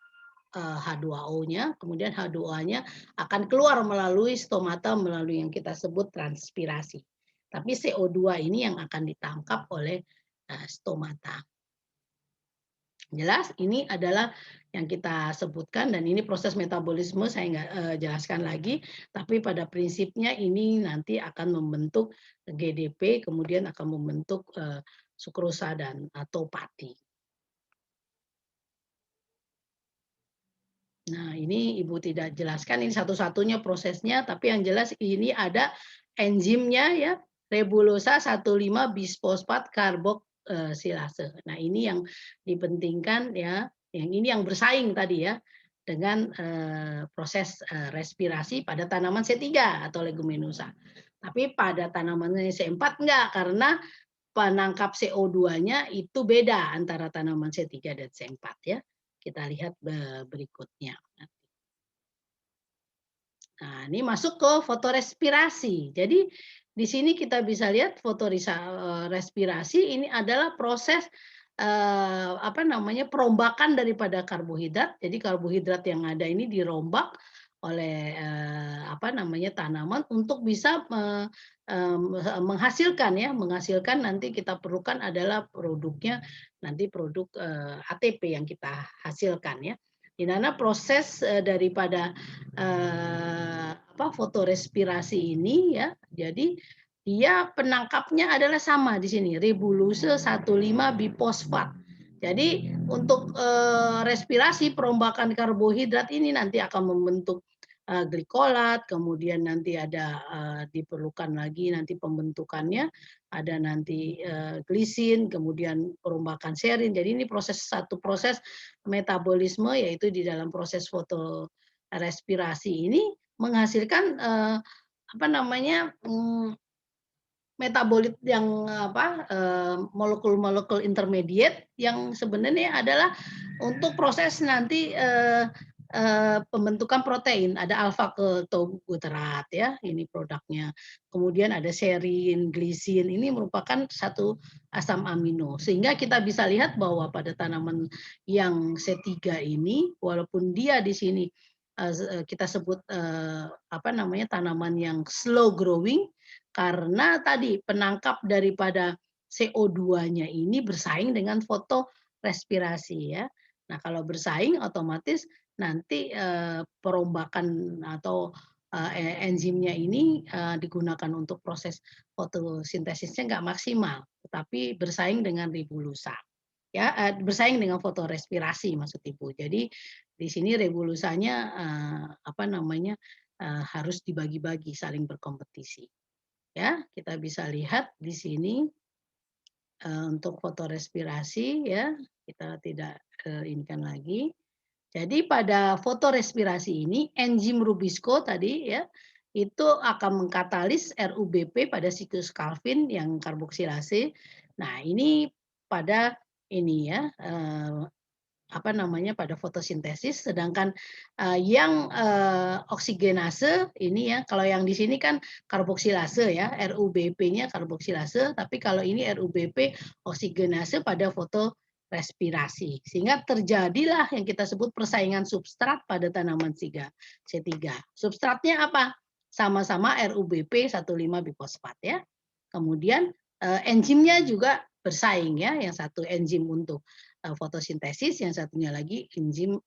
H2O-nya, kemudian H2O-nya akan keluar melalui stomata melalui yang kita sebut transpirasi. Tapi CO2 ini yang akan ditangkap oleh stomata. Jelas ini adalah yang kita sebutkan dan ini proses metabolisme saya nggak jelaskan lagi, tapi pada prinsipnya ini nanti akan membentuk GDP, kemudian akan membentuk sukrosa dan atau pati. Nah, ini Ibu tidak jelaskan, ini satu-satunya prosesnya, tapi yang jelas ini ada enzimnya ya, rebulosa 15 bisfosfat karboksilase. Nah, ini yang dipentingkan ya, yang ini yang bersaing tadi ya, dengan proses respirasi pada tanaman C3 atau leguminosa. Tapi pada tanaman C4 enggak, karena penangkap CO2-nya itu beda antara tanaman C3 dan C4 ya. Kita lihat berikutnya. Nah, ini masuk ke fotorespirasi. Jadi di sini kita bisa lihat respirasi ini adalah proses perombakan daripada karbohidrat. Jadi karbohidrat yang ada ini dirombak oleh tanaman untuk bisa menghasilkan nanti kita perlukan adalah produknya nanti produk ATP yang kita hasilkan ya. Di mana proses daripada fotorespirasi ini ya. Jadi dia penangkapnya adalah sama di sini, ribulose 15 bifosfat. Jadi untuk respirasi perombakan karbohidrat ini nanti akan membentuk glikolat, kemudian nanti ada diperlukan lagi nanti pembentukannya, ada nanti glisin, kemudian perombakan serin. Jadi ini satu proses metabolisme yaitu di dalam proses fotorespirasi ini menghasilkan metabolit yang molekul-molekul intermediate yang sebenarnya adalah untuk proses nanti pembentukan protein. Ada alfa ketogluterat ya, ini produknya. Kemudian ada serin, glisin, ini merupakan satu asam amino. Sehingga kita bisa lihat bahwa pada tanaman yang C3 ini, walaupun dia di sini kita sebut tanaman yang slow growing, karena tadi penangkap daripada CO2-nya ini bersaing dengan fotorespirasi ya. Nah, kalau bersaing otomatis nanti perombakan atau enzimnya ini digunakan untuk proses fotosintesisnya nggak maksimal, tetapi bersaing dengan ribulusa. Ya, bersaing dengan fotorespirasi maksud Ibu. Jadi di sini ribulusanya harus dibagi-bagi, saling berkompetisi. Ya, kita bisa lihat di sini untuk fotorespirasi ya, kita tidak inginkan lagi. Jadi pada fotorespirasi ini enzim Rubisco tadi ya, itu akan mengkatalis RUBP pada siklus Calvin yang karboksilase. Nah, ini pada ini ya pada fotosintesis, sedangkan yang oksigenase ini ya, kalau yang di sini kan karboksilase ya, RUBP-nya karboksilase, tapi kalau ini RUBP oksigenase pada fotorespirasi. Sehingga terjadilah yang kita sebut persaingan substrat pada tanaman C3. Substratnya apa? Sama-sama RUBP 15 bifosfat ya. Kemudian enzimnya juga bersaing ya, yang satu enzim untuk fotosintesis, yang satunya lagi enzim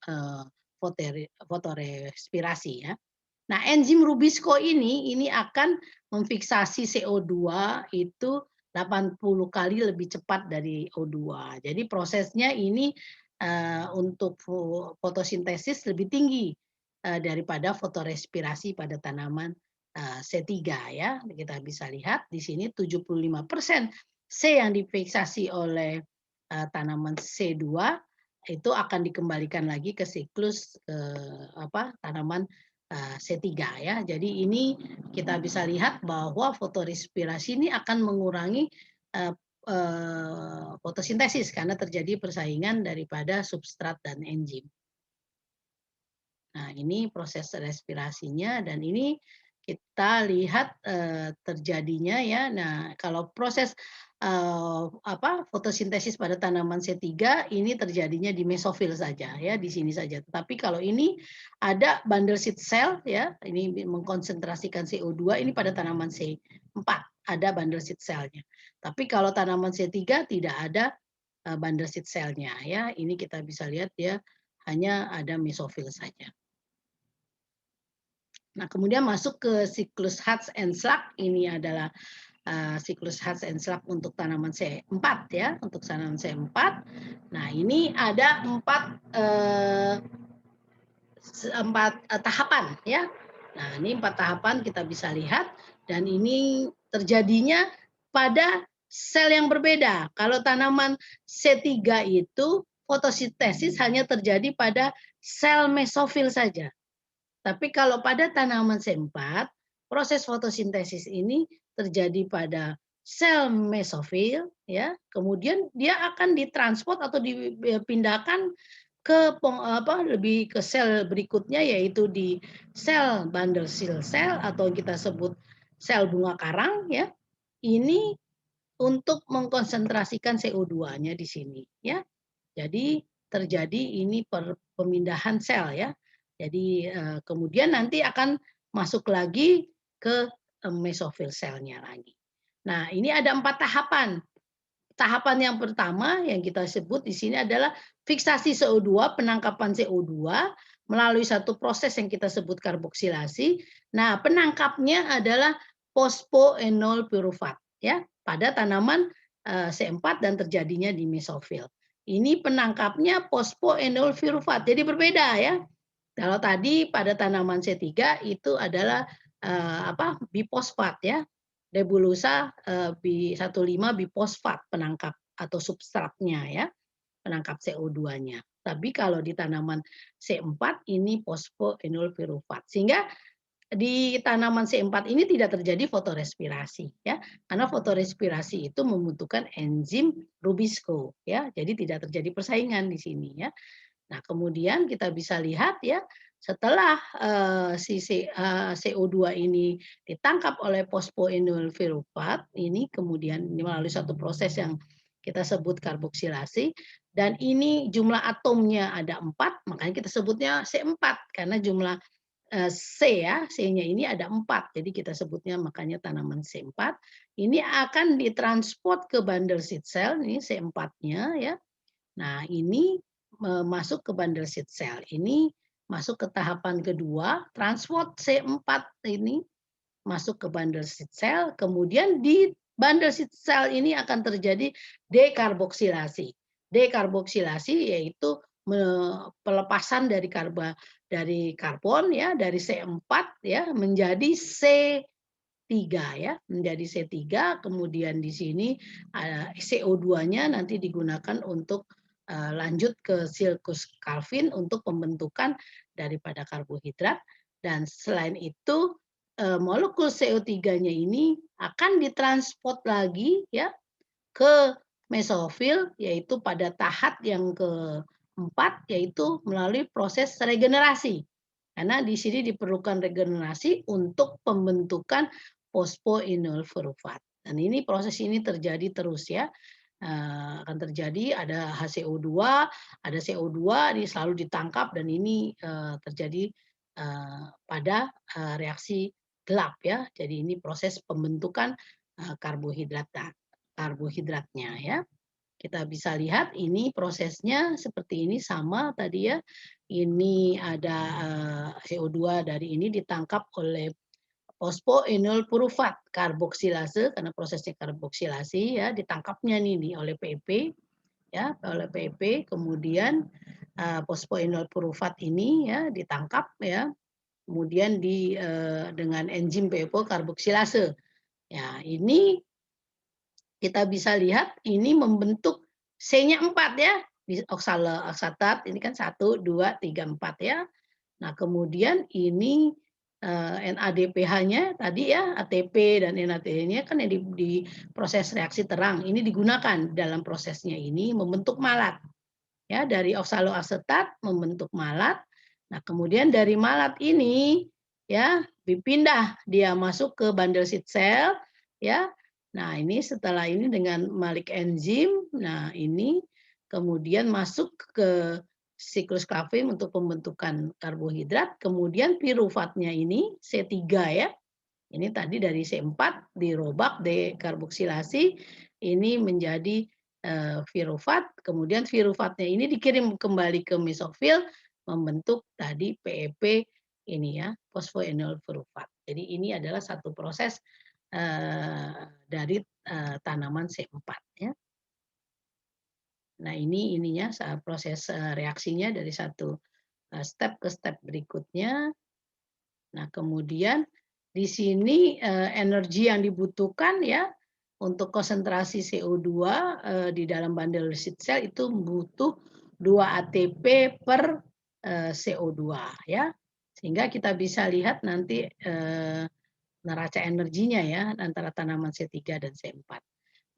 fotorespirasi ya. Nah, enzim Rubisco ini akan memfiksasi CO2 itu 80 kali lebih cepat dari O2. Jadi prosesnya ini untuk fotosintesis lebih tinggi daripada fotorespirasi pada tanaman C3 ya. Kita bisa lihat di sini 75% C yang difiksasi oleh tanaman C2 itu akan dikembalikan lagi ke siklus tanaman C3 ya. Jadi ini kita bisa lihat bahwa fotorespirasi ini akan mengurangi fotosintesis karena terjadi persaingan daripada substrat dan enzim. Nah, ini proses respirasinya dan ini kita lihat terjadinya ya. Nah, kalau proses fotosintesis pada tanaman C3 ini terjadinya di mesofil saja ya, di sini saja. Tetapi kalau ini ada bundle seed cell ya, ini mengkonsentrasikan CO2 ini pada tanaman C4 ada bundle seed cell-nya. Tapi kalau tanaman C3 tidak ada bundle seed cell-nya ya. Ini kita bisa lihat ya hanya ada mesofil saja. Nah, kemudian masuk ke siklus Hatch and Slack. Ini adalah siklus Hatch and Slack untuk tanaman C4 ya, untuk tanaman C4. Nah, ini ada empat tahapan ya. Nah, ini 4 tahapan kita bisa lihat dan ini terjadinya pada sel yang berbeda. Kalau tanaman C3 itu fotosintesis hanya terjadi pada sel mesofil saja. Tapi kalau pada tanaman C4, proses fotosintesis ini terjadi pada sel mesofil, ya. Kemudian dia akan ditransport atau dipindahkan ke lebih ke sel berikutnya yaitu di sel bundle cell atau kita sebut sel bunga karang, ya. Ini untuk mengkonsentrasikan CO2-nya di sini, ya. Jadi terjadi ini pemindahan sel ya. Jadi kemudian nanti akan masuk lagi ke mesofil selnya lagi. Nah, ini ada 4 tahapan. Tahapan yang pertama yang kita sebut di sini adalah fiksasi CO2, penangkapan CO2 melalui satu proses yang kita sebut karboksilasi. Nah, penangkapnya adalah fosfoenol pirufat ya pada tanaman C4 dan terjadinya di mesofil. Ini penangkapnya fosfoenol pirufat. Jadi berbeda ya. Kalau tadi pada tanaman C3 itu adalah bifosfat ya. Rebulusa B15 bifosfat penangkap atau substratnya ya, penangkap CO2-nya. Tapi kalau di tanaman C4 ini fosfoenol pirufat. Sehingga di tanaman C4 ini tidak terjadi fotorespirasi ya. Karena fotorespirasi itu membutuhkan enzim Rubisco ya. Jadi tidak terjadi persaingan di sini ya. Nah, kemudian kita bisa lihat ya, setelah CO2 ini ditangkap oleh fosfoenol pirufat, ini kemudian melalui satu proses yang kita sebut karboksilasi, dan ini jumlah atomnya ada 4, makanya kita sebutnya C4, karena jumlah C ya, C-nya ini ada 4, jadi kita sebutnya makanya tanaman C4. Ini akan ditransport ke bundle seed cell, ini C4-nya ya. Nah, ini masuk ke bundle seed cell. Ini masuk ke tahapan kedua, transport C4 ini masuk ke bundle seed cell, kemudian di bundle seed cell ini akan terjadi dekarboksilasi. Dekarboksilasi yaitu pelepasan dari karbon ya, dari C4 ya menjadi C3 ya, menjadi C3, kemudian di sini CO2-nya nanti digunakan untuk lanjut ke siklus Calvin untuk pembentukan daripada karbohidrat, dan selain itu molekul CO3-nya ini akan ditransport lagi ya ke mesofil yaitu pada tahap yang keempat yaitu melalui proses regenerasi. Karena di sini diperlukan regenerasi untuk pembentukan fosfoenol pirufat. Dan ini proses ini terjadi terus ya. Akan terjadi ada HCO2, ada CO2 ini selalu ditangkap dan ini terjadi pada reaksi gelap ya. Jadi ini proses pembentukan karbohidratnya ya. Kita bisa lihat ini prosesnya seperti ini sama tadi ya. ini ada CO2 dari ini ditangkap oleh fosfoenol purufat karboksilase karena prosesnya karboksilasi ya ditangkapnya nih oleh PP ya oleh PP kemudian fosfoenol purufat ini ya ditangkap ya kemudian dengan enzim PPO karboksilase. Ya, ini kita bisa lihat ini membentuk C-nya 4 ya. Di oksaloasetat ini kan 1, 2, 3, 4 ya. Nah, kemudian ini NADPH-nya tadi ya, ATP dan NADH-nya kan yang di proses reaksi terang. Ini digunakan dalam prosesnya ini membentuk malat. Ya, dari oksaloasetat membentuk malat. Nah, kemudian dari malat ini ya dipindah dia masuk ke bundle seed cell ya. Nah, ini setelah ini dengan malik enzim, nah ini kemudian masuk ke siklus Klavin untuk pembentukan karbohidrat, kemudian piruvatnya ini C3 ya. Ini tadi dari C4 dirobak dekarboksilasi ini menjadi piruvat, kemudian piruvatnya ini dikirim kembali ke mesofil membentuk tadi PEP ini ya, fosfoenol piruvat. Jadi ini adalah satu proses dari tanaman C4 ya. Nah, ini ininya proses reaksinya dari satu step ke step berikutnya. Nah, kemudian di sini energi yang dibutuhkan ya untuk konsentrasi CO2 di dalam bundle seed cell itu butuh 2 ATP per CO2 ya. Sehingga kita bisa lihat nanti neraca energinya ya antara tanaman C3 dan C4.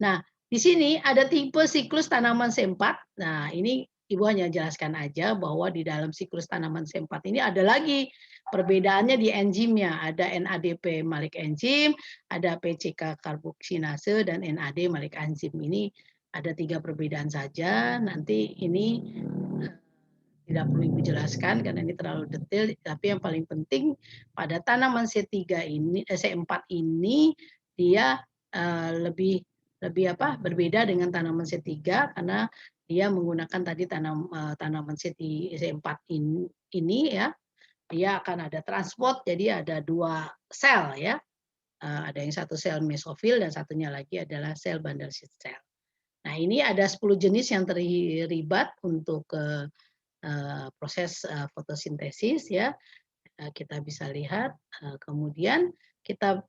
Nah, di sini ada tipe siklus tanaman C4. Nah, ini Ibu hanya jelaskan aja bahwa di dalam siklus tanaman C4 ini ada lagi perbedaannya di enzimnya. Ada NADP malik enzim, ada PCK karboksinase, dan NAD malik enzim. Ini ada 3 perbedaan saja. Nanti ini tidak perlu Ibu jelaskan karena ini terlalu detail, tapi yang paling penting pada tanaman C3 ini, C4 ini dia lebih berbeda dengan tanaman C3 karena dia menggunakan tadi tanaman C4 ini ya, dia akan ada transport, jadi ada 2 sel ya, ada yang satu sel mesofil dan satunya lagi adalah sel bundle seed cell. Nah, ini ada 10 jenis yang terlibat untuk proses fotosintesis ya, kita bisa lihat, kemudian kita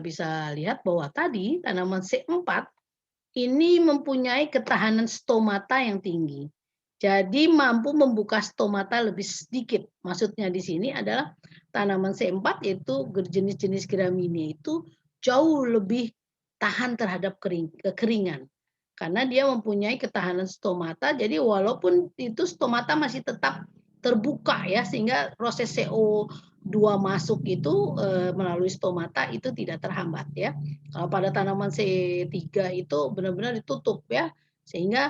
bisa lihat bahwa tadi tanaman C4 ini mempunyai ketahanan stomata yang tinggi. Jadi mampu membuka stomata lebih sedikit. Maksudnya di sini adalah tanaman C4 yaitu jenis-jenis Gramineae itu jauh lebih tahan terhadap kekeringan. Karena dia mempunyai ketahanan stomata, jadi walaupun itu stomata masih tetap terbuka ya, sehingga proses CO2 masuk itu melalui stomata itu tidak terhambat ya. Kalau pada tanaman C3 itu benar-benar ditutup ya, sehingga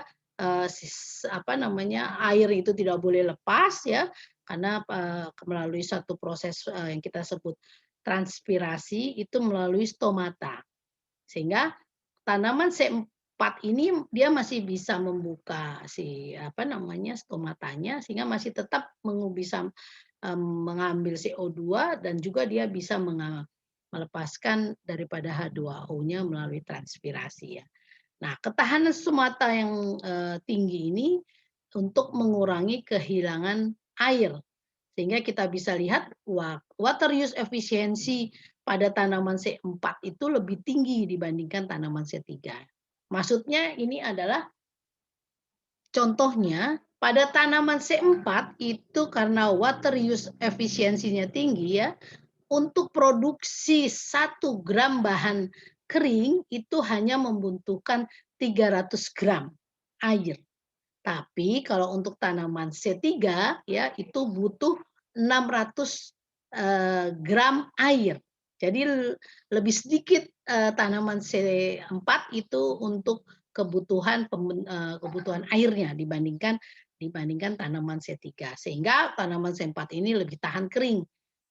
air itu tidak boleh lepas ya, karena melalui satu proses yang kita sebut transpirasi itu melalui stomata. Sehingga tanaman C4 ini dia masih bisa membuka stomatanya sehingga masih tetap bisa mengambil CO2 dan juga dia bisa melepaskan daripada H2O-nya melalui transpirasi ya. Nah, ketahanan stomata yang tinggi ini untuk mengurangi kehilangan air. Sehingga kita bisa lihat water use efficiency pada tanaman C4 itu lebih tinggi dibandingkan tanaman C3. Maksudnya ini adalah contohnya pada tanaman C4 itu karena water use efisiensinya tinggi ya, untuk produksi 1 gram bahan kering itu hanya membutuhkan 300 gram air. Tapi kalau untuk tanaman C3 ya itu butuh 600 gram air. Jadi lebih sedikit tanaman C4 itu untuk kebutuhan airnya dibandingkan tanaman C3. Sehingga tanaman C4 ini lebih tahan kering.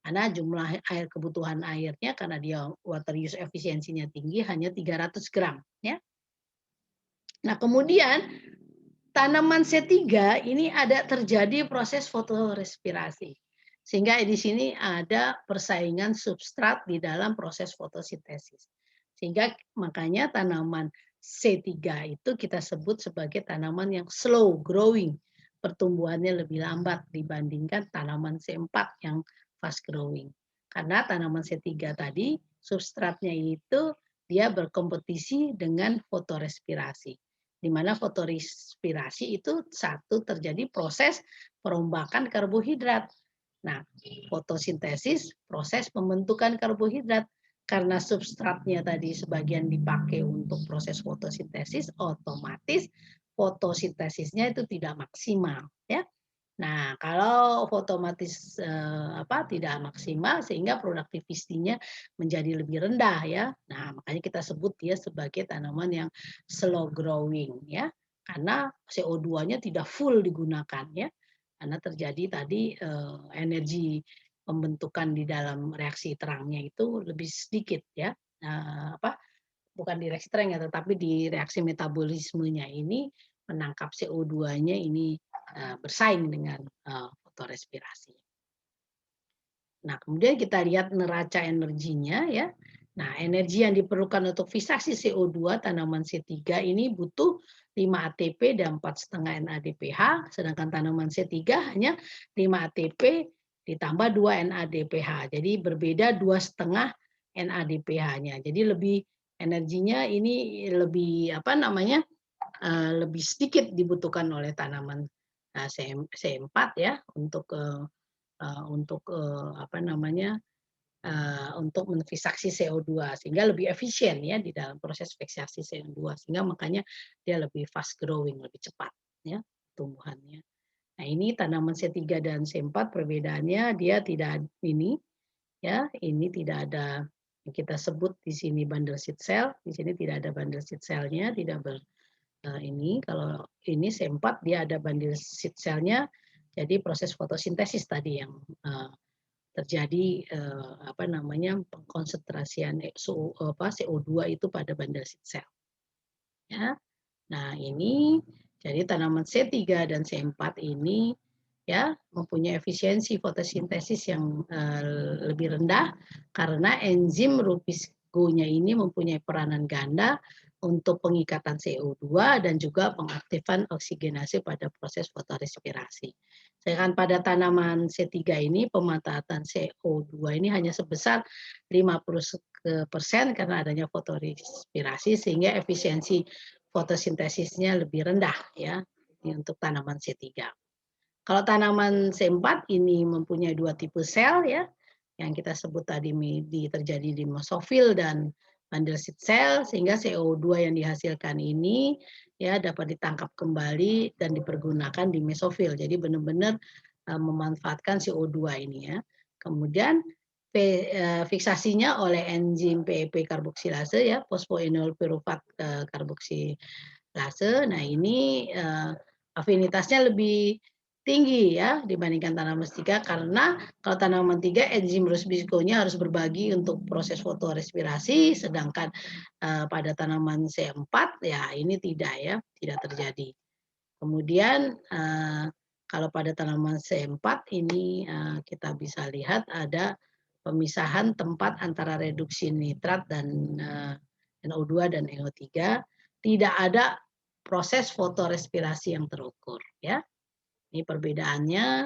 Karena jumlah kebutuhan airnya karena dia water use efisiensinya tinggi hanya 300 gram ya. Nah, kemudian tanaman C3 ini ada terjadi proses fotorespirasi. Sehingga di sini ada persaingan substrat di dalam proses fotosintesis. Sehingga makanya tanaman C3 itu kita sebut sebagai tanaman yang slow growing, pertumbuhannya lebih lambat dibandingkan tanaman C4 yang fast growing. Karena tanaman C3 tadi substratnya itu dia berkompetisi dengan fotorespirasi, di mana fotorespirasi itu satu terjadi proses perombakan karbohidrat. Nah, fotosintesis proses pembentukan karbohidrat. Karena substratnya tadi sebagian dipakai untuk proses fotosintesis, otomatis fotosintesisnya itu tidak maksimal, ya. Nah, kalau otomatis tidak maksimal sehingga produktivitinya menjadi lebih rendah ya. Nah, makanya kita sebut dia sebagai tanaman yang slow growing ya. Karena CO2-nya tidak full digunakan ya. Karena terjadi tadi energi pembentukan di dalam reaksi terangnya itu lebih sedikit ya. Bukan di reaksi terang ya, tetapi di reaksi metabolismenya ini menangkap CO2-nya ini bersaing dengan fotorespirasi. Nah, kemudian kita lihat neraca energinya ya. Nah, energi yang diperlukan untuk fiksasi CO2 tanaman C3 ini butuh 5 ATP dan 4,5 NADPH, sedangkan tanaman C3 hanya 5 ATP ditambah 2 NADPH. Jadi berbeda 2,5 NADPH-nya. Jadi lebih energinya ini lebih lebih sedikit dibutuhkan oleh tanaman C4 ya untuk untuk menfiksasi CO2 sehingga lebih efisien ya di dalam proses fiksasi CO2 sehingga makanya dia lebih fast growing, lebih cepat ya tumbuhannya. Nah, ini tanaman C3 dan C4 perbedaannya dia tidak ini ya, ini tidak ada yang kita sebut di sini bundle seed cell, di sini tidak ada bundle seed cell-nya, tidak ini kalau ini C4 dia ada bundle seed cell-nya. Jadi proses fotosintesis tadi yang terjadi pengkonsentrasian CO2 itu pada bundle seed cell. Ya. Nah, ini jadi tanaman C3 dan C4 ini ya mempunyai efisiensi fotosintesis yang lebih rendah karena enzim Rubisco-nya ini mempunyai peranan ganda untuk pengikatan CO2 dan juga pengaktifan oksigenasi pada proses fotorespirasi. Sedangkan pada tanaman C3 ini pemanfaatan CO2 ini hanya sebesar 50% karena adanya fotorespirasi sehingga efisiensi fotosintesisnya lebih rendah ya untuk tanaman C3. Kalau tanaman C4 ini mempunyai 2 tipe sel ya, yang kita sebut tadi terjadi di mesofil dan bundle seed cell sehingga CO2 yang dihasilkan ini ya dapat ditangkap kembali dan dipergunakan di mesofil. Jadi benar-benar memanfaatkan CO2 ini ya. Kemudian fiksasinya oleh enzim PEP karboksilase ya, fosfoenol pirufat karboksilase. Nah, ini afinitasnya lebih tinggi ya dibandingkan tanaman C3 karena kalau tanaman 3 enzim Rubisco-nya harus berbagi untuk proses fotorespirasi sedangkan pada tanaman C4 ya ini tidak ya, tidak terjadi. Kemudian kalau pada tanaman C4 ini kita bisa lihat ada pemisahan tempat antara reduksi nitrat dan NO2 dan NO3, tidak ada proses fotorespirasi yang terukur ya. Ini perbedaannya.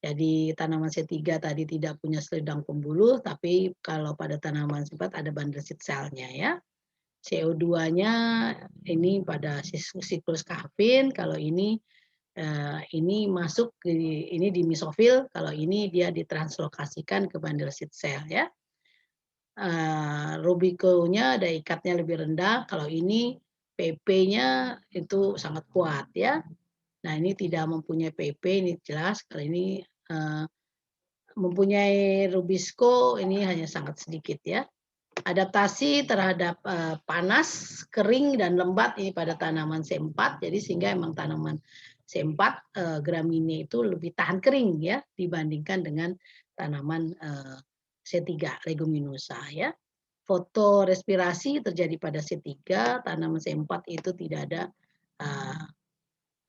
Jadi tanaman C3 tadi tidak punya selendang pembuluh, tapi kalau pada tanaman C4 ada bundle seed cell-nya ya. CO2-nya ini pada siklus Calvin, kalau ini masuk ini di mesofil, kalau ini dia ditranslokasikan ke bundle seed cell ya. Rubisco-nya ada ikatnya lebih rendah, kalau ini PP-nya itu sangat kuat ya. Nah, ini tidak mempunyai PP, ini jelas. Kalau ini mempunyai Rubisco, ini hanya sangat sedikit ya. Adaptasi terhadap panas, kering, dan lembat ini pada tanaman C4. Jadi sehingga emang tanaman C4 gramine itu lebih tahan kering ya dibandingkan dengan tanaman C3 leguminosa ya. Fotorespirasi terjadi pada C3, tanaman C4 itu tidak ada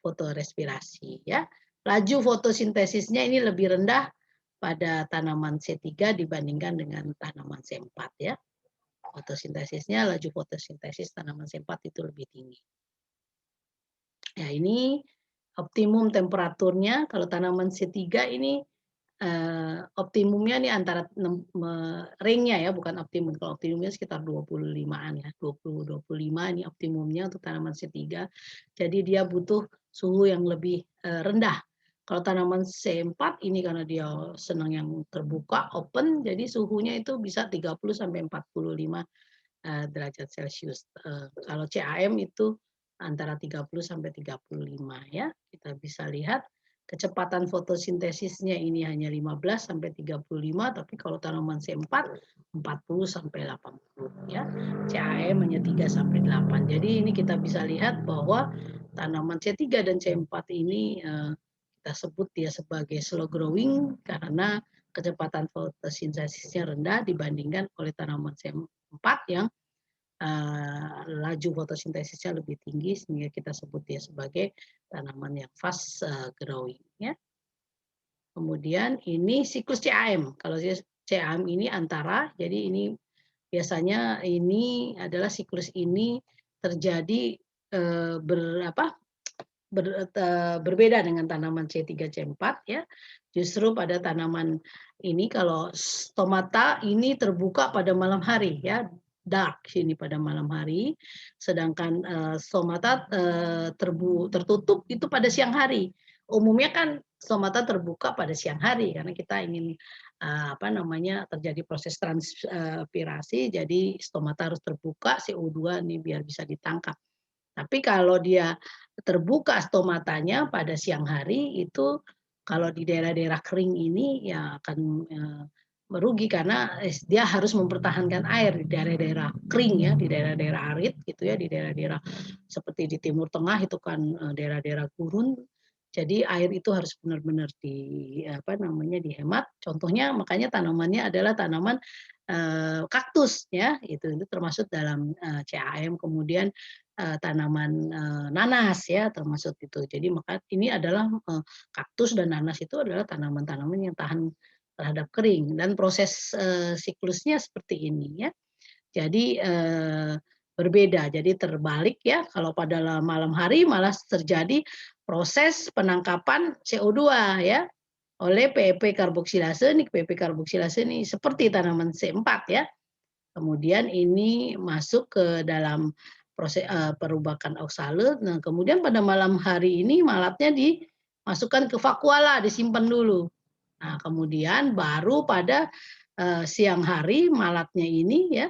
fotorespirasi ya. Laju fotosintesisnya ini lebih rendah pada tanaman C3 dibandingkan dengan tanaman C4 ya. Fotosintesisnya, laju fotosintesis tanaman C4 itu lebih tinggi. Ya, ini optimum temperaturnya kalau tanaman C3 ini optimumnya nih antara range-nya ya, bukan optimum. Kalau optimumnya sekitar 25-an ya, 20-25 ini optimumnya untuk tanaman C3. Jadi dia butuh suhu yang lebih rendah. Kalau tanaman C4 ini karena dia senang yang terbuka, open, jadi suhunya itu bisa 30 sampai 45 derajat Celcius. Kalau CAM itu antara 30 sampai 35 ya. Kita bisa lihat kecepatan fotosintesisnya ini hanya 15 sampai 35, tapi kalau tanaman C4 40 sampai 80 ya. CAM hanya 3 sampai 8. Jadi ini kita bisa lihat bahwa tanaman C3 dan C4 ini kita sebut dia sebagai slow growing karena kecepatan fotosintesisnya rendah dibandingkan oleh tanaman C4 yang laju fotosintesisnya lebih tinggi sehingga kita sebut dia sebagai tanaman yang fast growing ya. Kemudian ini siklus CAM. Kalau CAM ini antara, jadi ini biasanya ini adalah siklus ini terjadi berbeda dengan tanaman C3, C4 ya. Justru pada tanaman ini kalau stomata ini terbuka pada malam hari ya, dark sini pada malam hari, sedangkan stomata tertutup itu pada siang hari. Umumnya kan stomata terbuka pada siang hari karena kita ingin terjadi proses transpirasi, jadi stomata harus terbuka, CO2 ini biar bisa ditangkap. Tapi kalau dia terbuka stomatanya pada siang hari itu kalau di daerah-daerah kering ini ya akan merugi karena dia harus mempertahankan air di daerah-daerah kering ya, di daerah-daerah arid gitu ya, di daerah-daerah seperti di Timur Tengah itu kan daerah-daerah gurun. Jadi air itu harus benar-benar dihemat. Contohnya makanya tanamannya adalah tanaman kaktus ya, itu termasuk dalam CAM. Kemudian tanaman nanas ya termasuk itu. Jadi maka ini adalah kaktus dan nanas itu adalah tanaman-tanaman yang tahan terhadap kering dan proses siklusnya seperti ini ya. Jadi berbeda, jadi terbalik ya. Kalau pada malam hari malah terjadi proses penangkapan CO2 ya oleh PEP karboksilase. Nih PEP karboksilase ini seperti tanaman C4 ya. Kemudian ini masuk ke dalam proses perubakan oksale. Nah, kemudian pada malam hari ini malatnya dimasukkan ke vakuola, disimpan dulu. Nah, kemudian baru pada siang hari malatnya ini ya.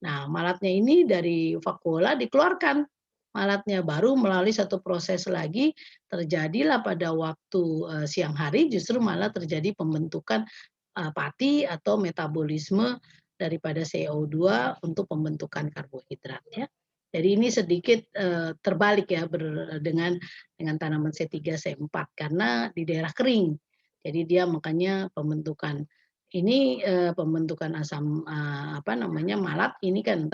Nah, malatnya ini dari vakuola dikeluarkan. Malatnya baru melalui satu proses lagi terjadilah pada waktu siang hari justru malah terjadi pembentukan pati atau metabolisme daripada CO2 untuk pembentukan karbohidrat ya. Jadi ini sedikit terbalik ya dengan tanaman C3, C4 karena di daerah kering. Jadi dia makanya pembentukan ini pembentukan asam malat ini kan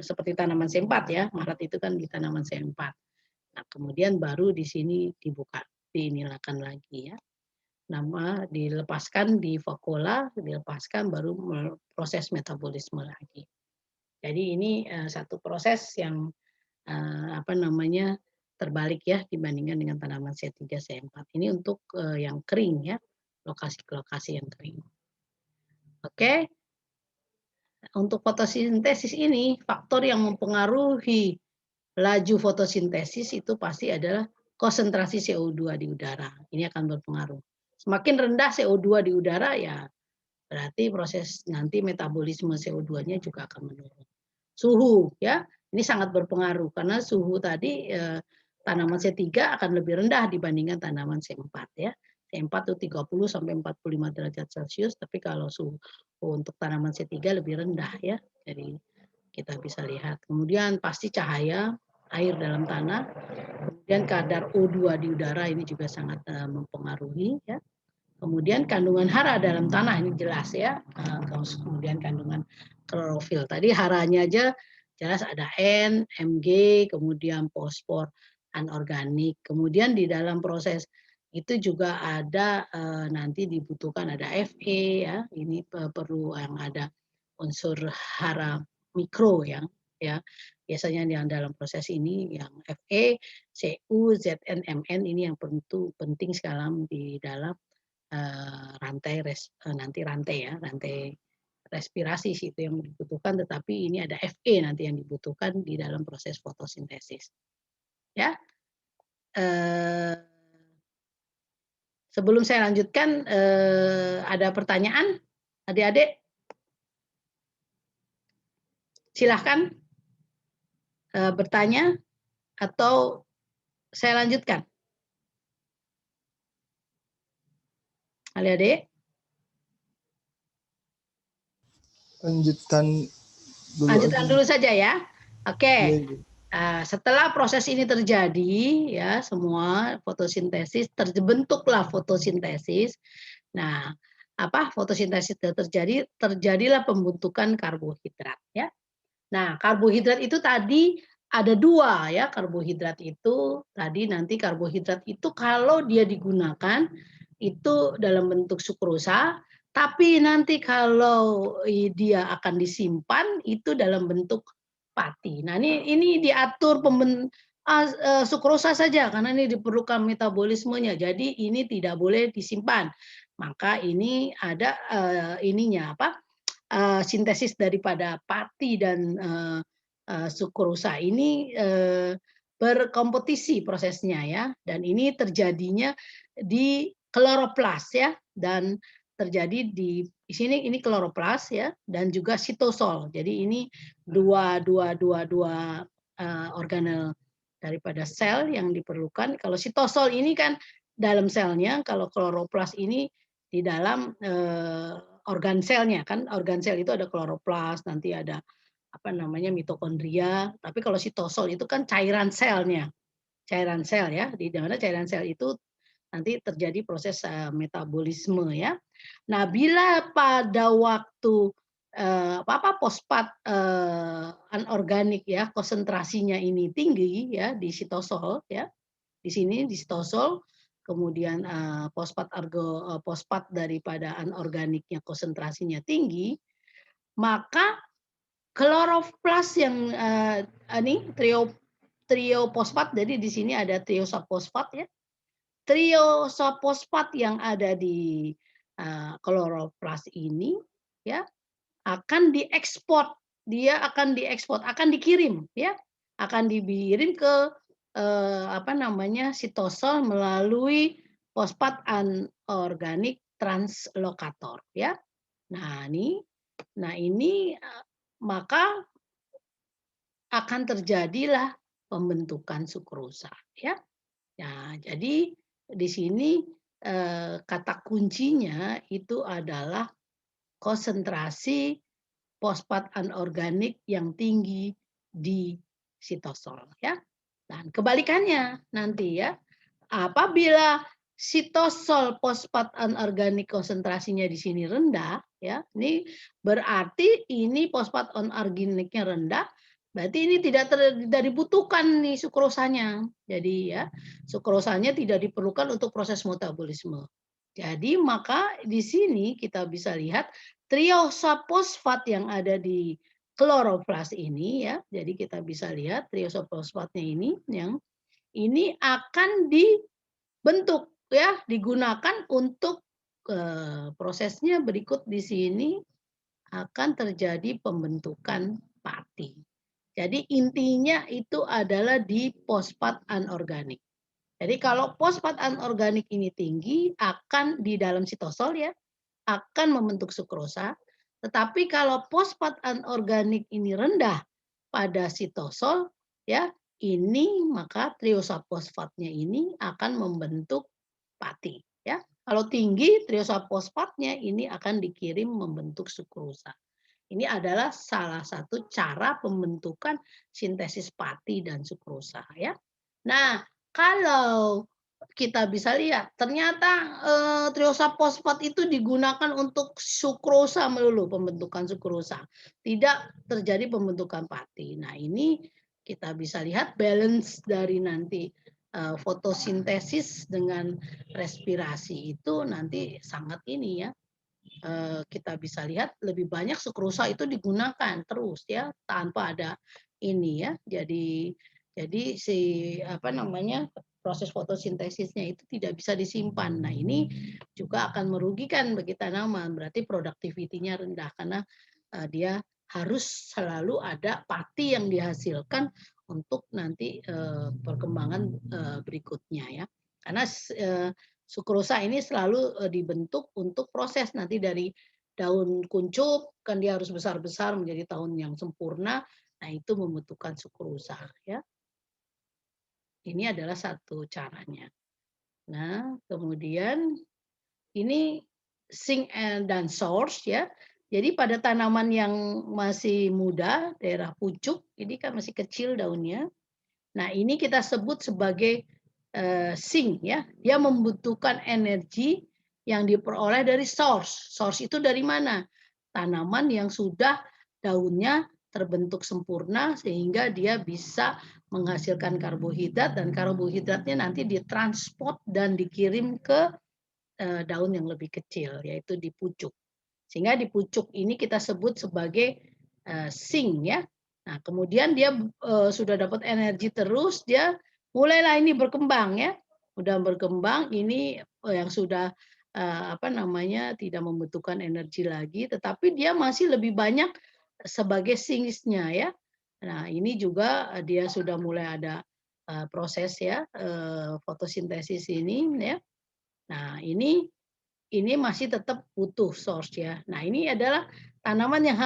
seperti tanaman C4 ya. Malat itu kan di tanaman C4. Nah, kemudian baru di sini diinilakan lagi ya. Dilepaskan di vakuola, dilepaskan baru proses metabolisme lagi. Jadi ini satu proses yang terbalik ya dibandingkan dengan tanaman C3, C4. Ini untuk yang kering ya, lokasi-lokasi yang kering. Oke. Untuk fotosintesis ini, faktor yang mempengaruhi laju fotosintesis itu pasti adalah konsentrasi CO2 di udara. Ini akan berpengaruh. Semakin rendah CO2 di udara ya berarti proses nanti metabolisme CO2-nya juga akan menurun. Suhu ya, ini sangat berpengaruh karena suhu tadi tanaman C3 akan lebih rendah dibandingkan tanaman C4 ya. C4 itu 30 sampai 45 derajat Celcius, tapi kalau suhu untuk tanaman C3 lebih rendah ya. Jadi kita bisa lihat. Kemudian pasti cahaya, air dalam tanah, kemudian kadar O2 di udara ini juga sangat mempengaruhi ya. Kemudian kandungan hara dalam tanah ini jelas ya. Kemudian kandungan klorofil. Tadi haranya aja jelas ada N, Mg, kemudian fosfor. anorganik. Kemudian di dalam proses itu juga ada nanti dibutuhkan ada Fe ya, ini perlu yang ada unsur hara mikro ya. Biasanya yang dalam proses ini yang Fe, Cu, Zn, Mn ini yang penting sekali di dalam nanti rantai respirasi sih itu yang dibutuhkan, tetapi ini ada Fe nanti yang dibutuhkan di dalam proses fotosintesis. Ya. Sebelum saya lanjutkan, ada pertanyaan, adik-adik? Silahkan bertanya atau saya lanjutkan. Adik-adik? Lanjutkan dulu. Lanjutkan dulu saja ya. Oke. Iya. Setelah proses ini terjadi, ya semua fotosintesis terbentuklah fotosintesis. Nah, fotosintesis terjadi, terjadilah pembentukan karbohidrat, ya. Nah, karbohidrat itu tadi ada 2 ya, karbohidrat itu tadi nanti karbohidrat itu kalau dia digunakan itu dalam bentuk sukrosa, tapi nanti kalau dia akan disimpan itu dalam bentuk pati. Nah, ini diatur sukrosa saja karena ini diperlukan metabolismenya. Jadi ini tidak boleh disimpan. Maka ini ada sintesis daripada pati dan sukrosa ini berkompetisi prosesnya ya, dan ini terjadinya di kloroplas ya, dan terjadi di sini ini kloroplas ya, dan juga sitosol. Jadi ini dua organel daripada sel yang diperlukan. Kalau sitosol ini kan dalam selnya, kalau kloroplas ini di dalam organ selnya kan, organ sel itu ada kloroplas, nanti ada mitokondria. Tapi kalau sitosol itu kan cairan selnya, cairan sel ya, di mana cairan sel itu nanti terjadi proses metabolisme ya. Nah, bila pada waktu fosfat anorganik ya, konsentrasinya ini tinggi ya di sitosol ya. Di sini di sitosol, kemudian fosfat daripada anorganiknya konsentrasinya tinggi, maka kloroplas yang ini triofosfat, jadi di sini ada triosafosfat ya. Triosafosfat yang ada di kloroplas ini ya akan diekspor, akan dikirim ya, akan dikirim ke sitosol melalui fosfat anorganik translokator ya. Nah, ini maka akan terjadilah pembentukan sukrosa ya. Nah, jadi di sini kata kuncinya itu adalah konsentrasi fosfat anorganik yang tinggi di sitosol ya. Dan kebalikannya nanti ya, apabila sitosol fosfat anorganik konsentrasinya di sini rendah ya, ini berarti ini fosfat anorganiknya rendah, berarti ini tidak dibutuhkan nih sukrosanya. Jadi ya, sukrosanya tidak diperlukan untuk proses metabolisme. Jadi maka di sini kita bisa lihat triosafosfat yang ada di kloroplas ini ya. Jadi kita bisa lihat triosafosfatnya ini yang ini akan dibentuk ya, digunakan untuk prosesnya berikut di sini akan terjadi pembentukan pati. Jadi intinya itu adalah di fosfat anorganik. Jadi kalau fosfat anorganik ini tinggi akan di dalam sitosol ya, akan membentuk sukrosa. Tetapi kalau fosfat anorganik ini rendah pada sitosol ya, ini maka triosafosfatnya ini akan membentuk pati ya. Kalau tinggi triosafosfatnya ini akan dikirim membentuk sukrosa. Ini adalah salah satu cara pembentukan sintesis pati dan sukrosa ya. Nah, kalau kita bisa lihat ternyata triosafosfat itu digunakan untuk sukrosa melulu, pembentukan sukrosa. Tidak terjadi pembentukan pati. Nah, ini kita bisa lihat balance dari nanti fotosintesis dengan respirasi itu nanti sangat ini ya, kita bisa lihat lebih banyak sukrosa itu digunakan terus ya tanpa ada ini ya. Jadi si apa namanya proses fotosintesisnya itu tidak bisa disimpan. Nah, ini juga akan merugikan bagi tanaman. Berarti produktivitinya rendah karena dia harus selalu ada pati yang dihasilkan untuk nanti perkembangan berikutnya ya. Karena sukrosa ini selalu dibentuk untuk proses nanti dari daun kuncup kan dia harus besar-besar menjadi daun yang sempurna. Nah, itu membutuhkan sukrosa ya. Ini adalah satu caranya. Nah, kemudian ini sink dan source ya. Jadi pada tanaman yang masih muda, daerah pucuk, ini kan masih kecil daunnya. Nah, ini kita sebut sebagai sink ya. Dia membutuhkan energi yang diperoleh dari source. Source itu dari mana? Tanaman yang sudah daunnya terbentuk sempurna sehingga dia bisa menghasilkan karbohidrat dan karbohidratnya nanti ditransport dan dikirim ke daun yang lebih kecil yaitu di pucuk. Sehingga di pucuk ini kita sebut sebagai sink ya. Nah, kemudian dia sudah dapat energi terus, dia mulailah ini berkembang ya. Udah berkembang ini yang sudah apa namanya tidak membutuhkan energi lagi, tetapi dia masih lebih banyak sebagai sinksnya ya. Nah, ini juga dia sudah mulai ada proses ya fotosintesis ini ya. Nah, ini masih tetap butuh source ya. Nah, ini adalah tanaman yang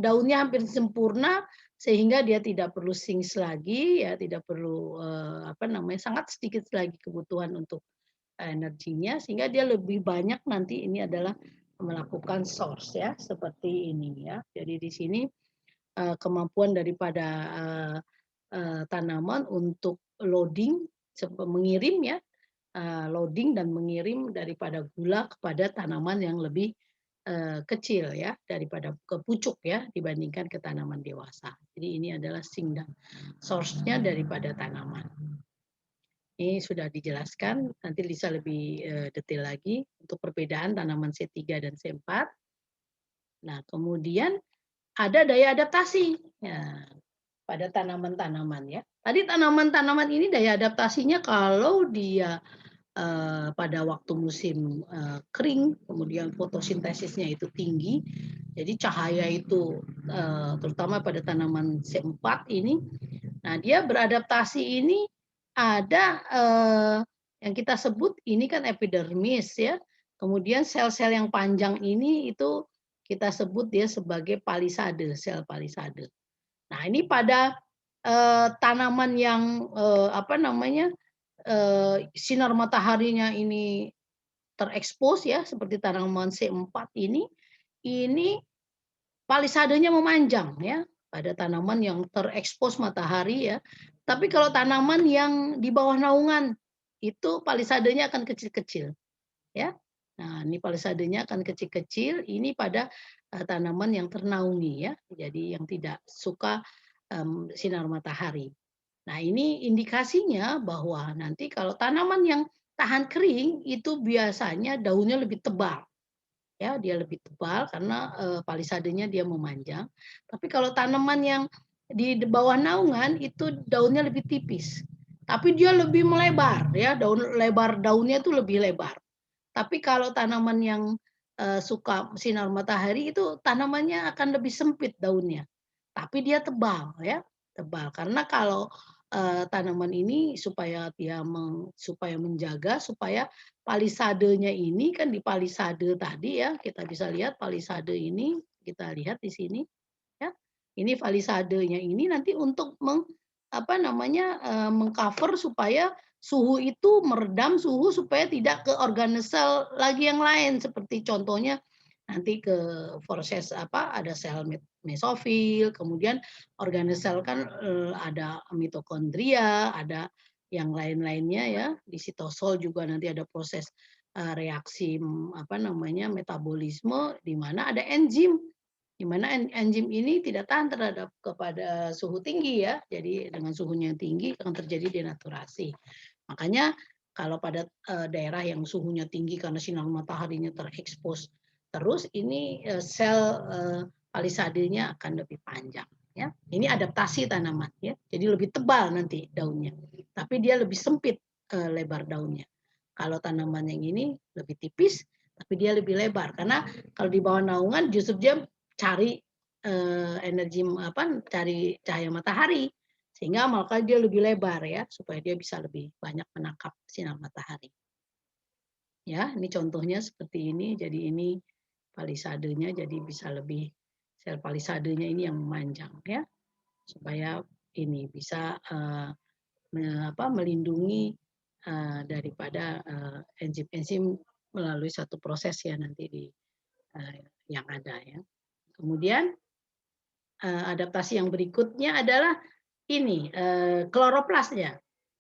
daunnya hampir sempurna sehingga dia tidak perlu sings lagi ya, tidak perlu apa namanya, sangat sedikit lagi kebutuhan untuk energinya sehingga dia lebih banyak nanti ini adalah melakukan source ya, seperti ini ya. Jadi di sini kemampuan daripada tanaman untuk loading mengirim ya, loading dan mengirim daripada gula kepada tanaman yang lebih kecil ya daripada ke pucuk ya dibandingkan ke tanaman dewasa. Jadi ini adalah sink dan source-nya daripada tanaman. Ini sudah dijelaskan, nanti Lisa lebih detail lagi untuk perbedaan tanaman C3 dan C4. Nah, kemudian ada daya adaptasi ya, pada tanaman-tanaman ya. Tadi tanaman-tanaman ini daya adaptasinya kalau dia pada waktu musim kering, kemudian fotosintesisnya itu tinggi, jadi cahaya itu terutama pada tanaman C4 ini, nah dia beradaptasi ini ada yang kita sebut ini kan epidermis ya, kemudian sel-sel yang panjang ini itu kita sebut dia sebagai palisade, sel palisade. Nah ini pada tanaman yang apa namanya sinar mataharinya ini terekspos ya seperti tanaman C4 ini palisadenya memanjang ya pada tanaman yang terekspos matahari ya. Tapi kalau tanaman yang di bawah naungan itu palisadenya akan kecil-kecil ya. Nah, ini palisadenya akan kecil-kecil ini pada tanaman yang ternaungi ya. Jadi yang tidak suka sinar matahari. Nah, ini indikasinya bahwa nanti kalau tanaman yang tahan kering itu biasanya daunnya lebih tebal. Ya, dia lebih tebal karena palisadenya dia memanjang. Tapi kalau tanaman yang di bawah naungan itu daunnya lebih tipis. Tapi dia lebih melebar ya, lebar daunnya itu lebih lebar. Tapi kalau tanaman yang suka sinar matahari itu tanamannya akan lebih sempit daunnya. Tapi dia tebal ya, tebal. Karena kalau tanaman ini supaya dia supaya menjaga supaya palisadenya ini kan di palisade tadi ya, kita bisa lihat palisade ini, kita lihat di sini ya. Ini palisadenya ini nanti untuk apa namanya, meng-cover supaya suhu itu meredam suhu supaya tidak ke organel lagi yang lain, seperti contohnya nanti ke proses apa, ada sel mesofil, kemudian organel kan ada mitokondria, ada yang lain-lainnya ya, di sitosol juga nanti ada proses reaksi apa namanya, metabolisme di mana ada enzim di mana enzim ini tidak tahan terhadap kepada suhu tinggi ya. Jadi dengan suhunya yang tinggi akan terjadi denaturasi. Makanya kalau pada daerah yang suhunya tinggi karena sinar mataharinya terekspos terus, ini sel palisadenya akan lebih panjang ya. Ini adaptasi tanaman ya. Jadi lebih tebal nanti daunnya. Tapi dia lebih sempit lebar daunnya. Kalau tanaman yang ini lebih tipis tapi dia lebih lebar karena kalau di bawah naungan justru dia cari energi cari cahaya matahari sehingga maka dia lebih lebar ya supaya dia bisa lebih banyak menangkap sinar matahari. Ya, ini contohnya seperti ini. Jadi ini palisadenya jadi bisa lebih sel palisadenya ini yang memanjang ya supaya ini bisa melindungi daripada enzim-enzim melalui satu proses ya nanti di yang ada ya. Kemudian adaptasi yang berikutnya adalah ini kloroplasnya.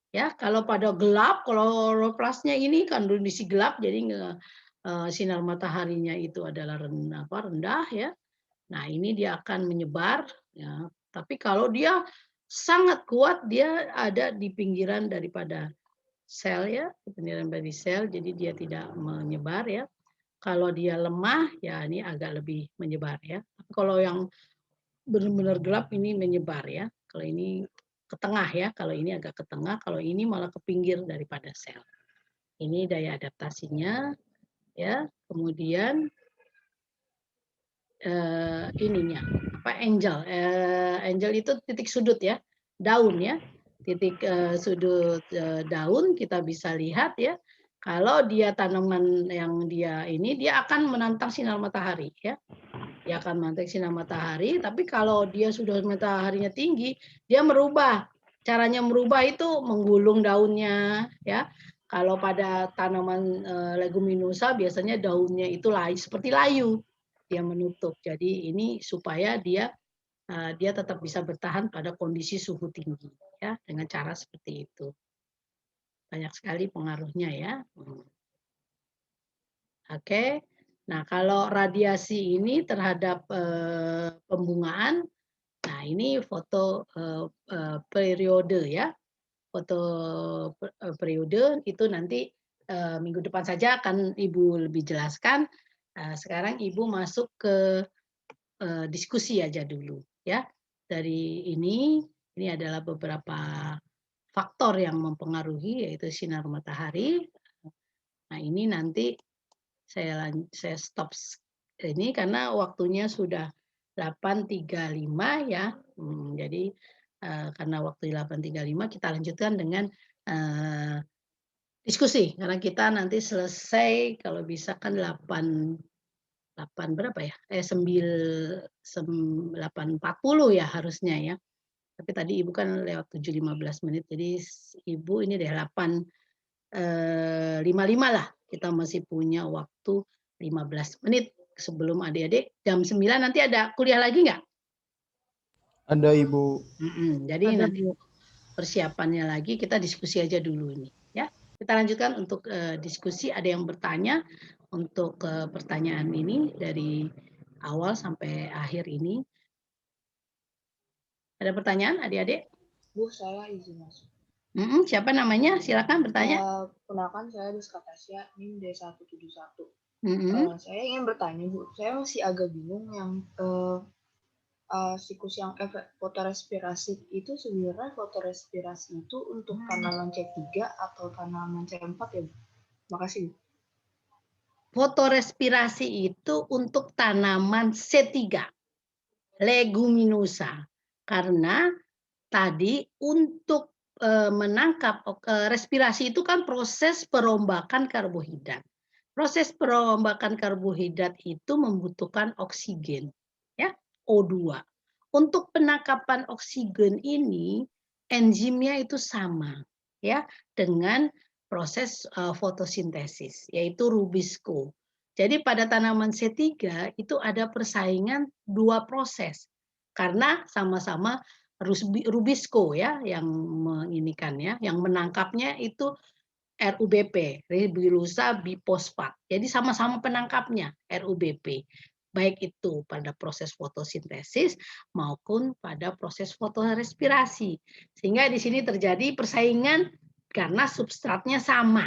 Ya, kalau pada gelap, kloroplasnya ini kondisi gelap, jadi sinar mataharinya itu adalah rendah ya. Nah, ini dia akan menyebar. Ya. Tapi kalau dia sangat kuat, dia ada di pinggiran daripada sel ya, di pinggiran dari sel, jadi dia tidak menyebar ya. Kalau dia lemah, ya ini agak lebih menyebar ya. Tapi kalau yang benar-benar gelap ini menyebar ya. Kalau ini ke tengah ya, kalau ini agak ke tengah, kalau ini malah ke pinggir daripada sel. Ini daya adaptasinya ya. Kemudian ininya angel. Angel itu titik sudut ya, daun ya. Titik sudut daun kita bisa lihat ya. Kalau dia tanaman yang dia ini dia akan menantang sinar matahari ya. Dia akan menantang sinar matahari, tapi kalau dia sudah mataharinya tinggi, dia merubah. Caranya merubah itu menggulung daunnya ya. Kalau pada tanaman leguminosa biasanya daunnya itu seperti layu. Dia menutup. Jadi ini supaya dia tetap bisa bertahan pada kondisi suhu tinggi ya dengan cara seperti itu. Banyak sekali pengaruhnya ya. Oke. Nah, kalau radiasi ini terhadap pembungaan, nah ini foto periode ya. Foto periode itu nanti minggu depan saja akan Ibu lebih jelaskan. Sekarang Ibu masuk ke diskusi aja dulu ya. Dari ini adalah beberapa faktor yang mempengaruhi yaitu sinar matahari. Nah, ini nanti saya stop ini karena waktunya sudah 8.35 ya. Jadi karena waktu 8.35 kita lanjutkan dengan diskusi karena kita nanti selesai kalau bisa kan 8 berapa ya? 8.40 ya harusnya ya. Tapi tadi Ibu kan lewat 7.15 menit. Jadi Ibu ini deh 8.55 lah. Kita masih punya waktu 15 menit sebelum adik-adik jam 9 nanti ada kuliah lagi nggak? Ada Ibu. Jadi nanti persiapannya lagi kita diskusi aja dulu ini ya. Kita lanjutkan untuk diskusi. Ada yang bertanya untuk pertanyaan ini dari awal sampai akhir ini. Ada pertanyaan adik-adik? Bu, saya izin masuk. Siapa namanya? Silakan bertanya. Kenalkan saya Rizka Tasya, NIM D171. Saya ingin bertanya, Bu. Saya masih agak bingung yang siklus yang efek fotorespirasi itu sebenarnya fotorespirasi itu untuk tanaman C3 atau tanaman C4 ya, Bu? Makasih, Bu. Fotorespirasi itu untuk tanaman C3, leguminosa. Karena tadi untuk menangkap respirasi itu kan proses perombakan karbohidrat. Proses perombakan karbohidrat itu membutuhkan oksigen, ya, O2. Untuk penangkapan oksigen ini enzimnya itu sama, ya, dengan proses fotosintesis, yaitu Rubisco. Jadi pada tanaman C3 itu ada persaingan dua proses karena sama-sama Rubisco ya yang menginikan ya, yang menangkapnya itu RUBP, ribosa bifosfat. Jadi sama-sama penangkapnya RUBP. baik itu pada proses fotosintesis maupun pada proses fotorespirasi. Sehingga di sini terjadi persaingan karena substratnya sama.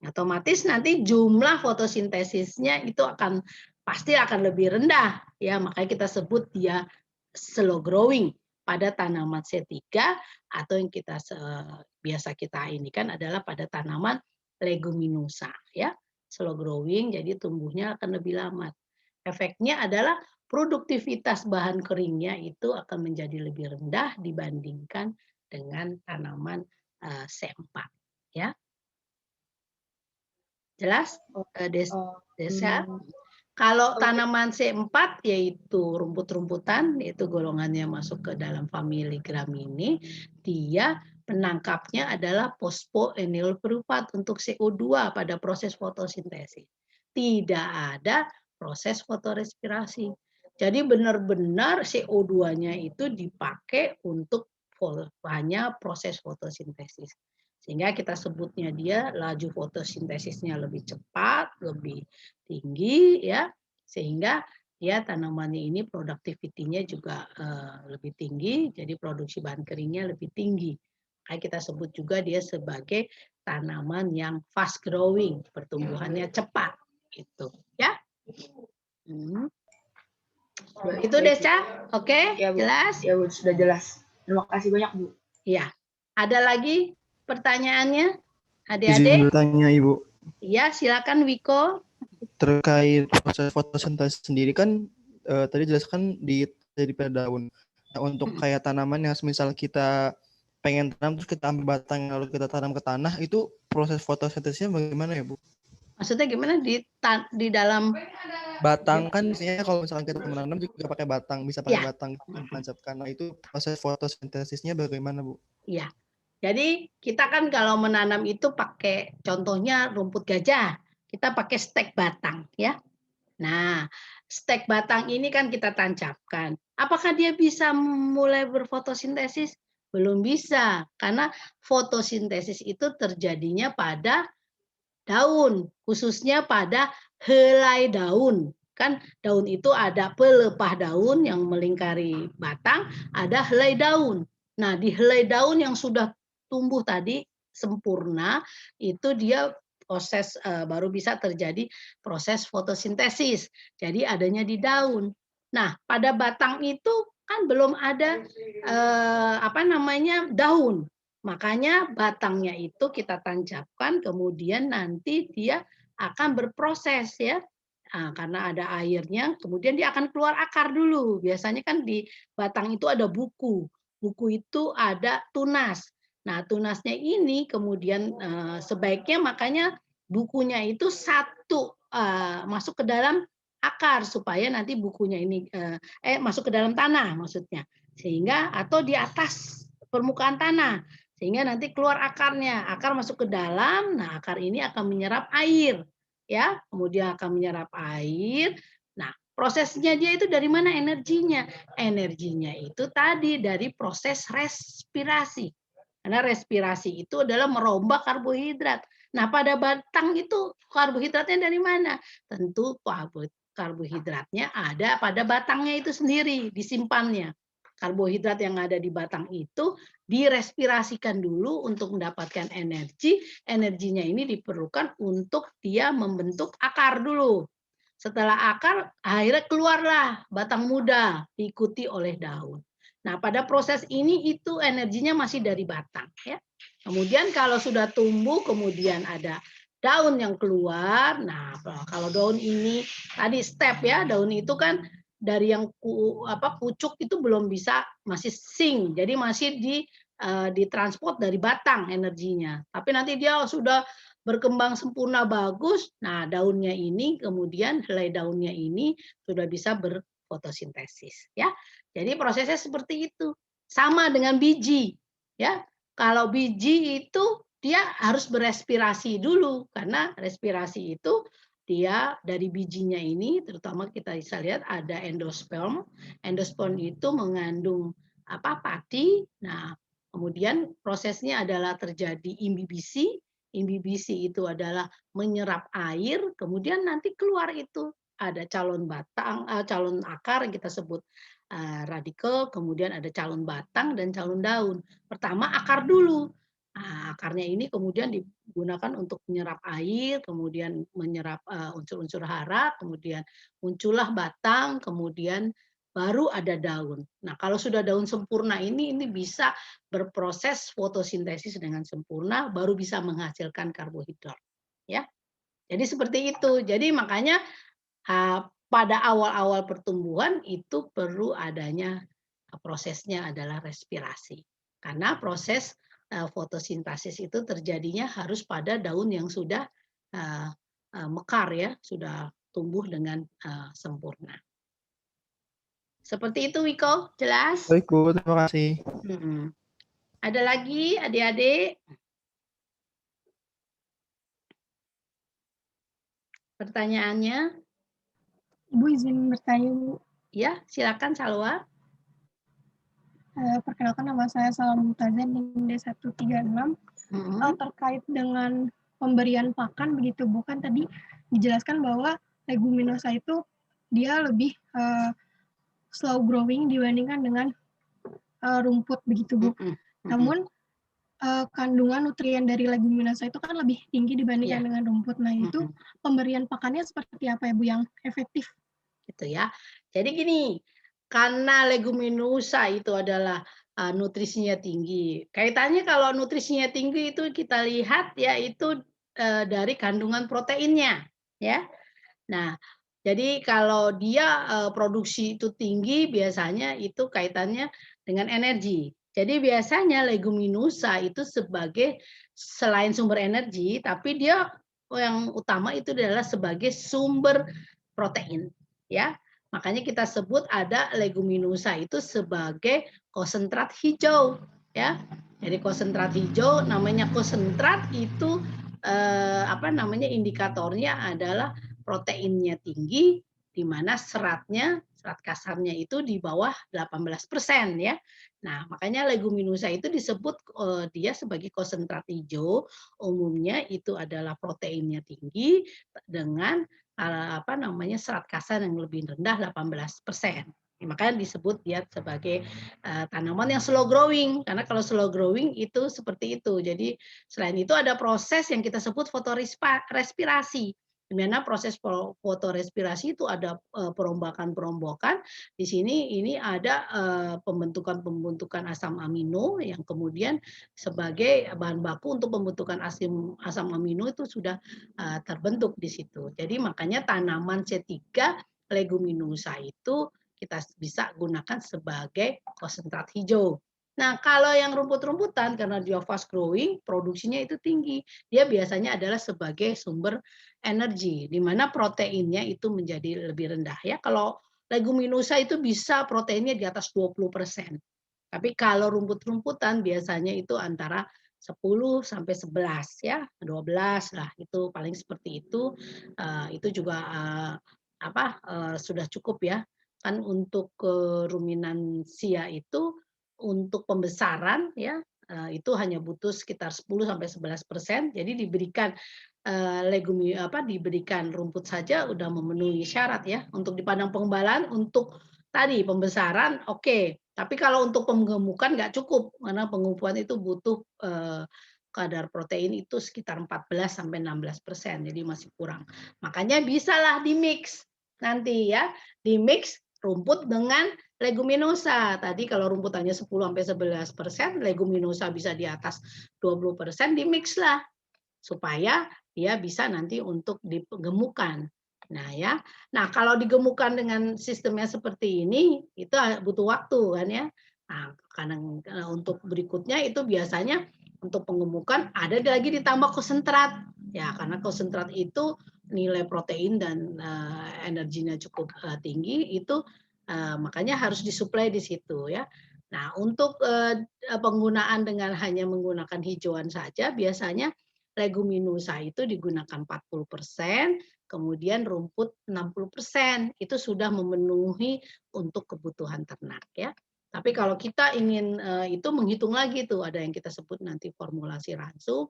Otomatis nanti jumlah fotosintesisnya itu pasti akan lebih rendah, ya, makanya kita sebut dia slow growing pada tanaman C3 atau yang biasa kita ini kan adalah pada tanaman leguminosa, ya. Slow growing, jadi tumbuhnya akan lebih lambat. Efeknya adalah produktivitas bahan keringnya itu akan menjadi lebih rendah dibandingkan dengan tanaman C4, ya. Jelas, Desa? Kalau tanaman C4 yaitu rumput-rumputan, yaitu golongannya masuk ke dalam famili Gramineae, dia penangkapnya adalah fosfoenil piruvat untuk CO2 pada proses fotosintesis. Tidak ada proses fotorespirasi. Jadi benar-benar CO2-nya itu dipakai untuk hanya proses fotosintesis. Sehingga kita sebutnya dia laju fotosintesisnya lebih cepat, lebih tinggi, ya, sehingga ya tanamannya ini produktivitinya juga lebih tinggi, jadi produksi bahan keringnya lebih tinggi. Kayak kita sebut juga dia sebagai tanaman yang fast growing, pertumbuhannya cepat, gitu, ya. Itu Desa, oke, ya, Bu. jelas? Ya, Bu, sudah jelas. Terima kasih banyak, Bu. Ya, ada lagi pertanyaannya, Izin adik-adik? bertanya Ibu, Ya, silakan Wiko. terkait proses fotosintesis sendiri kan tadi jelaskan dari pada daun. Nah, untuk kayak tanaman yang misal kita pengen tanam terus kita ambil batang lalu kita tanam ke tanah, itu proses fotosintesisnya bagaimana ya Bu? Maksudnya gimana di dalam Batang kan misalnya kalau misalkan kita menanam juga pakai batang, bisa pakai ya, batang ditancapkan. Nah, itu proses fotosintesisnya bagaimana Bu? ya. Jadi kita kan kalau menanam itu pakai contohnya rumput gajah, kita pakai stek batang, ya. Nah, stek batang ini kan kita tancapkan. Apakah dia bisa mulai berfotosintesis? Belum bisa, karena fotosintesis itu terjadinya pada daun, khususnya pada helai daun. Kan daun itu ada pelepah daun yang melingkari batang, ada helai daun. Nah, di helai daun yang sudah tumbuh tadi sempurna, itu dia proses baru bisa terjadi proses fotosintesis. Jadi adanya di daun. Nah, pada batang itu kan belum ada daun. Makanya batangnya itu kita tancapkan, kemudian nanti dia akan berproses, ya. Nah, karena ada airnya, kemudian dia akan keluar akar dulu. Biasanya kan di batang itu ada buku. Buku itu ada tunas. Nah, tunasnya ini kemudian sebaiknya makanya bukunya itu satu masuk ke dalam akar supaya nanti bukunya ini masuk ke dalam tanah maksudnya. Sehingga atau di atas permukaan tanah. Sehingga nanti keluar akarnya, akar masuk ke dalam, nah akar ini akan menyerap air, ya, kemudian akan menyerap air. Nah, prosesnya dia itu dari mana energinya? Energinya itu tadi dari proses respirasi. Karena respirasi itu adalah merombak karbohidrat. Nah, pada batang itu karbohidratnya dari mana? Tentu karbohidratnya ada pada batangnya itu sendiri, disimpannya. Karbohidrat yang ada di batang itu direspirasikan dulu untuk mendapatkan energi. Energinya ini diperlukan untuk dia membentuk akar dulu. Setelah akar, akhirnya keluarlah batang muda diikuti oleh daun. Nah, pada proses ini itu energinya masih dari batang, ya. Kemudian kalau sudah tumbuh, kemudian ada daun yang keluar. Nah, kalau daun ini tadi step, ya, daun itu kan dari yang pucuk itu belum bisa, masih sing, jadi masih ditransport dari batang energinya. Tapi nanti dia sudah berkembang sempurna bagus, nah daunnya ini kemudian helai daunnya ini sudah bisa berfotosintesis, ya. Jadi prosesnya seperti itu. Sama dengan biji, ya. Kalau biji itu dia harus berespirasi dulu karena respirasi itu dia dari bijinya ini, terutama kita bisa lihat ada endosperm. Endosperm itu mengandung pati. Nah, kemudian prosesnya adalah terjadi imbibisi. Imbibisi itu adalah menyerap air, kemudian nanti keluar itu ada calon batang, calon akar yang kita sebut radikel, kemudian ada calon batang dan calon daun. Pertama akar dulu. Nah, akarnya ini kemudian digunakan untuk menyerap air, kemudian menyerap unsur-unsur hara, kemudian muncullah batang, kemudian baru ada daun. Nah, kalau sudah daun sempurna ini bisa berproses fotosintesis dengan sempurna, baru bisa menghasilkan karbohidrat. Ya, jadi seperti itu. Jadi makanya pada awal-awal pertumbuhan itu perlu adanya prosesnya adalah respirasi. Karena proses fotosintesis itu terjadinya harus pada daun yang sudah mekar ya, sudah tumbuh dengan sempurna. Seperti itu Wiko, jelas? Baik Bu, terima kasih. Ada lagi adik-adik? Pertanyaannya? Ibu izin bertanya, Bu. Ya, silakan Salwa. Perkenalkan, nama saya Salwa Mumtazah di D136. Terkait dengan pemberian pakan begitu, bukan tadi dijelaskan bahwa leguminosa itu dia lebih slow growing dibandingkan dengan rumput begitu, Bu. Namun kandungan nutrien dari leguminosa itu kan lebih tinggi dibandingkan dengan rumput. Nah, itu pemberian pakannya seperti apa ya, Bu, yang efektif? Gitu ya. Jadi gini, karena leguminosa itu adalah nutrisinya tinggi. Kaitannya kalau nutrisinya tinggi itu kita lihat ya itu dari kandungan proteinnya, ya. Nah, jadi kalau dia produksi itu tinggi, biasanya itu kaitannya dengan energi. Jadi biasanya leguminosa itu sebagai selain sumber energi, tapi dia yang utama itu adalah sebagai sumber protein, ya. Makanya kita sebut ada leguminosa itu sebagai konsentrat hijau, ya. Jadi konsentrat hijau, namanya konsentrat itu indikatornya adalah proteinnya tinggi, di mana serat kasarnya itu di bawah 18% ya. Nah, makanya leguminosa itu disebut dia sebagai konsentrat hijau, umumnya itu adalah proteinnya tinggi dengan serat kasar yang lebih rendah 18%. Makanya disebut dia sebagai tanaman yang slow growing, karena kalau slow growing itu seperti itu. Jadi selain itu ada proses yang kita sebut fotorespirasi. Di mana proses fotorespirasi itu ada perombakan-perombakan. Di sini ini ada pembentukan asam amino yang kemudian sebagai bahan baku untuk pembentukan asam amino itu sudah terbentuk di situ. Jadi makanya tanaman C3 leguminosa itu kita bisa gunakan sebagai konsentrat hijau. Nah, kalau yang rumput-rumputan karena dia fast growing, produksinya itu tinggi. Dia biasanya adalah sebagai sumber energi, di mana proteinnya itu menjadi lebih rendah. Ya, kalau leguminosa itu bisa proteinnya di atas 20%. Tapi kalau rumput-rumputan biasanya itu antara 10 sampai 11 ya, 12 lah itu paling seperti itu. Itu juga sudah cukup ya. Kan untuk ruminansia itu untuk pembesaran ya itu hanya butuh sekitar 10 sampai 11%. Jadi diberikan diberikan rumput saja udah memenuhi syarat ya. Untuk di padang pengembalaan untuk tadi pembesaran oke. Tapi kalau untuk penggemukan nggak cukup karena pengukuhan itu butuh kadar protein itu sekitar 14 sampai 16%. Jadi masih kurang. Makanya bisalah di-mix nanti ya. Di-mix rumput dengan leguminosa. Tadi kalau rumputannya 10 sampai 11%, leguminosa bisa di atas 20%, di-mix lah supaya dia bisa nanti untuk digemukan. Nah ya. Nah, kalau digemukan dengan sistemnya seperti ini itu butuh waktu kan ya. Nah, kadang untuk berikutnya itu biasanya untuk penggemukan ada lagi ditambah konsentrat. Ya, karena konsentrat itu nilai protein dan energinya cukup tinggi itu makanya harus disuplai di situ ya. Nah, untuk penggunaan dengan hanya menggunakan hijauan saja biasanya leguminosa itu digunakan 40%, kemudian rumput 60%. Itu sudah memenuhi untuk kebutuhan ternak ya. Tapi kalau kita ingin itu menghitung lagi tuh, ada yang kita sebut nanti formulasi Ransum,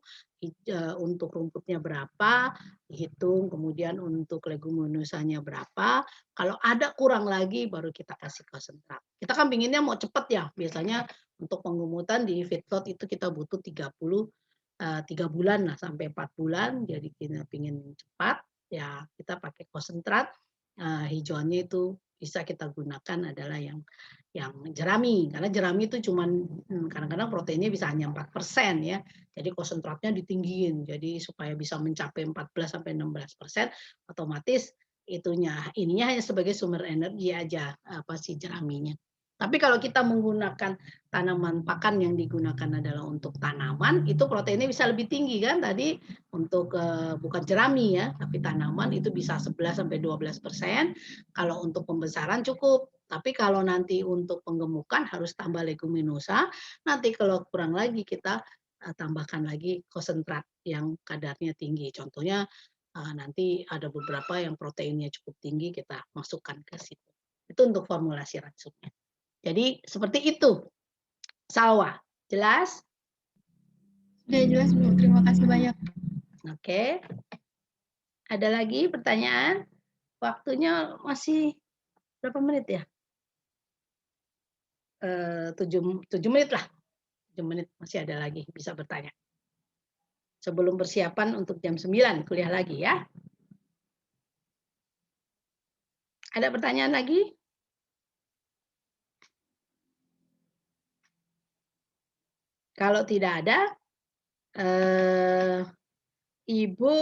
untuk rumputnya berapa, hitung, kemudian untuk leguminosanya berapa, kalau ada kurang lagi baru kita kasih konsentrat. Kita kan pinginnya mau cepet ya, biasanya untuk penggumutan di feedlot itu kita butuh 3 bulan lah sampai 4 bulan, jadi kita pingin cepat, ya kita pakai konsentrat, hijauannya itu bisa kita gunakan adalah yang jerami, karena jerami itu cuman kadang-kadang proteinnya bisa hanya 4% ya. Jadi konsentratnya ditinggiin. Jadi supaya bisa mencapai 14 sampai 16%, otomatis ininya hanya sebagai sumber energi aja si jeraminya. Tapi kalau kita menggunakan tanaman pakan yang digunakan adalah untuk tanaman, itu proteinnya bisa lebih tinggi kan tadi untuk bukan jerami ya, tapi tanaman itu bisa 11 sampai 12%. Kalau untuk pembesaran cukup. Tapi kalau nanti untuk penggemukan harus tambah leguminosa, nanti kalau kurang lagi kita tambahkan lagi konsentrat yang kadarnya tinggi. Contohnya nanti ada beberapa yang proteinnya cukup tinggi, kita masukkan ke situ. Itu untuk formulasi Ransumnya. Jadi seperti itu. Salwa, jelas? Sudah jelas, Bu. Terima kasih banyak. Oke. Ada lagi pertanyaan? Waktunya masih berapa menit ya? 7 menit lah. 7 menit masih ada lagi bisa bertanya. Sebelum persiapan untuk jam 9 kuliah lagi ya. Ada pertanyaan lagi? Kalau tidak ada, Ibu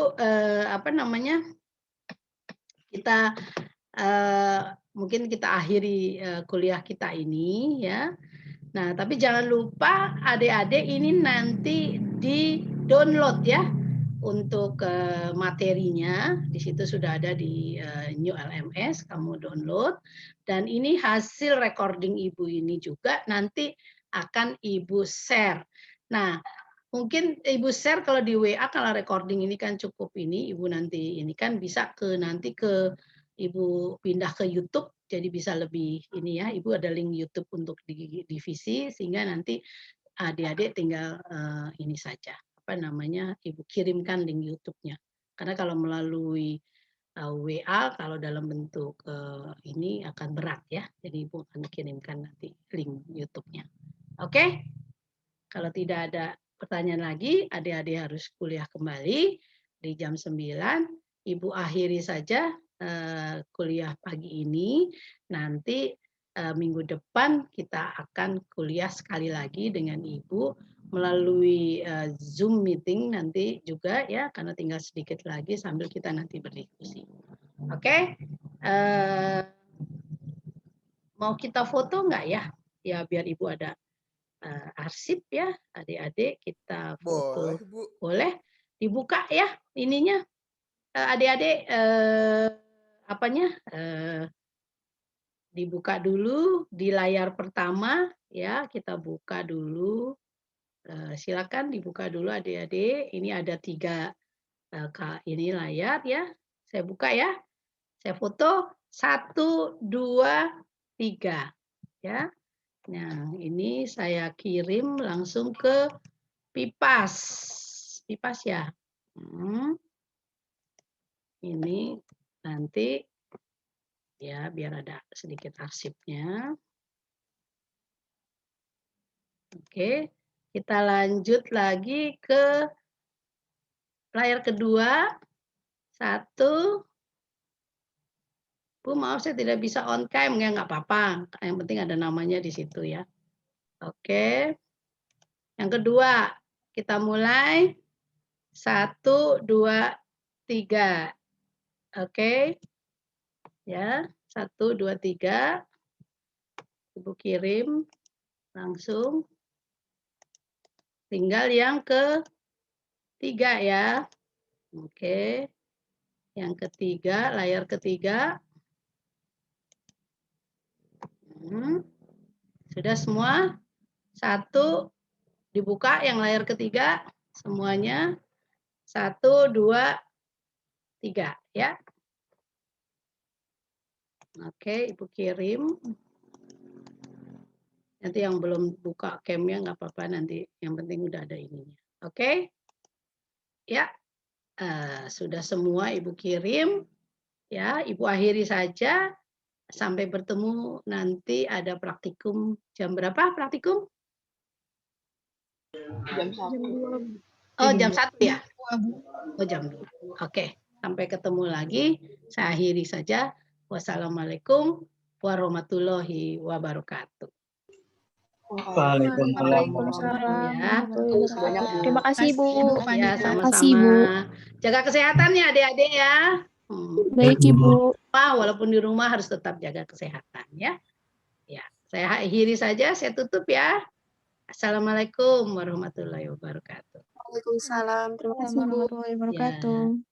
kita mungkin kita akhiri kuliah kita ini ya. Nah, tapi jangan lupa adik-adik ini nanti di-download ya untuk materinya. Di situ sudah ada di New LMS, kamu download. Dan ini hasil recording Ibu ini juga nanti akan Ibu share. Nah, mungkin Ibu share kalau di WA, kalau recording ini kan cukup ini, Ibu nanti ini kan bisa nanti ke Ibu pindah ke YouTube, jadi bisa lebih ini ya, Ibu ada link YouTube untuk di divisi, sehingga nanti adik-adik tinggal ini saja, Ibu kirimkan link YouTube-nya. Karena kalau melalui WA, kalau dalam bentuk ini akan berat ya, jadi Ibu akan kirimkan nanti link YouTube-nya. Oke? Kalau tidak ada pertanyaan lagi, adik-adik harus kuliah kembali di jam 9. Ibu akhiri saja kuliah pagi ini. Nanti minggu depan kita akan kuliah sekali lagi dengan Ibu melalui Zoom meeting nanti juga ya, karena tinggal sedikit lagi sambil kita nanti berdiskusi. Oke? Mau kita foto nggak ya? Ya biar Ibu ada arsip ya, adik-adik kita foto. Boleh, Bu. Boleh dibuka ya ininya, adik-adik dibuka dulu di layar pertama ya, kita buka dulu. Silakan dibuka dulu adik-adik. Ini ada 3 ini layar ya. Saya buka ya. Saya foto 1, 2, 3 ya. Nah, ini saya kirim langsung ke Pipas. Pipas ya. Ini nanti ya biar ada sedikit arsipnya. Oke, kita lanjut lagi ke layar kedua. 1. Bu, maaf saya tidak bisa on cam, ya nggak apa-apa. Yang penting ada namanya di situ ya. Oke. Yang kedua, kita mulai. 1, 2, 3. Oke. Ya, 1, 2, 3. Ibu kirim langsung. Tinggal yang ketiga ya. Oke. Yang ketiga, layar ketiga. Sudah semua? 1 dibuka yang layar ketiga semuanya. 1, 2, 3 ya. Oke, Ibu kirim. Nanti yang belum buka camnya nggak apa-apa, nanti yang penting udah ada ininya. Oke? Ya, sudah semua Ibu kirim. Ya, Ibu akhiri saja. Sampai bertemu nanti ada praktikum. Jam berapa praktikum? Jam 1. Oh, jam 1 ya? Oh, jam 2. Oke, sampai ketemu lagi. Saya akhiri saja. Wassalamualaikum warahmatullahi wabarakatuh. Waalaikumsalam Ya. warahmatullahi wabarakatuh. Terima kasih, Ibu. Ya, Terima kasih, Ibu. sama-sama. Jaga kesehatan ya adik-adik ya. Baik, Ibu. Walaupun di rumah harus tetap jaga kesehatan ya. Ya, saya akhiri saja, saya tutup ya. Assalamualaikum warahmatullahi wabarakatuh. Waalaikumsalam. Terima kasih, Bu. Ya.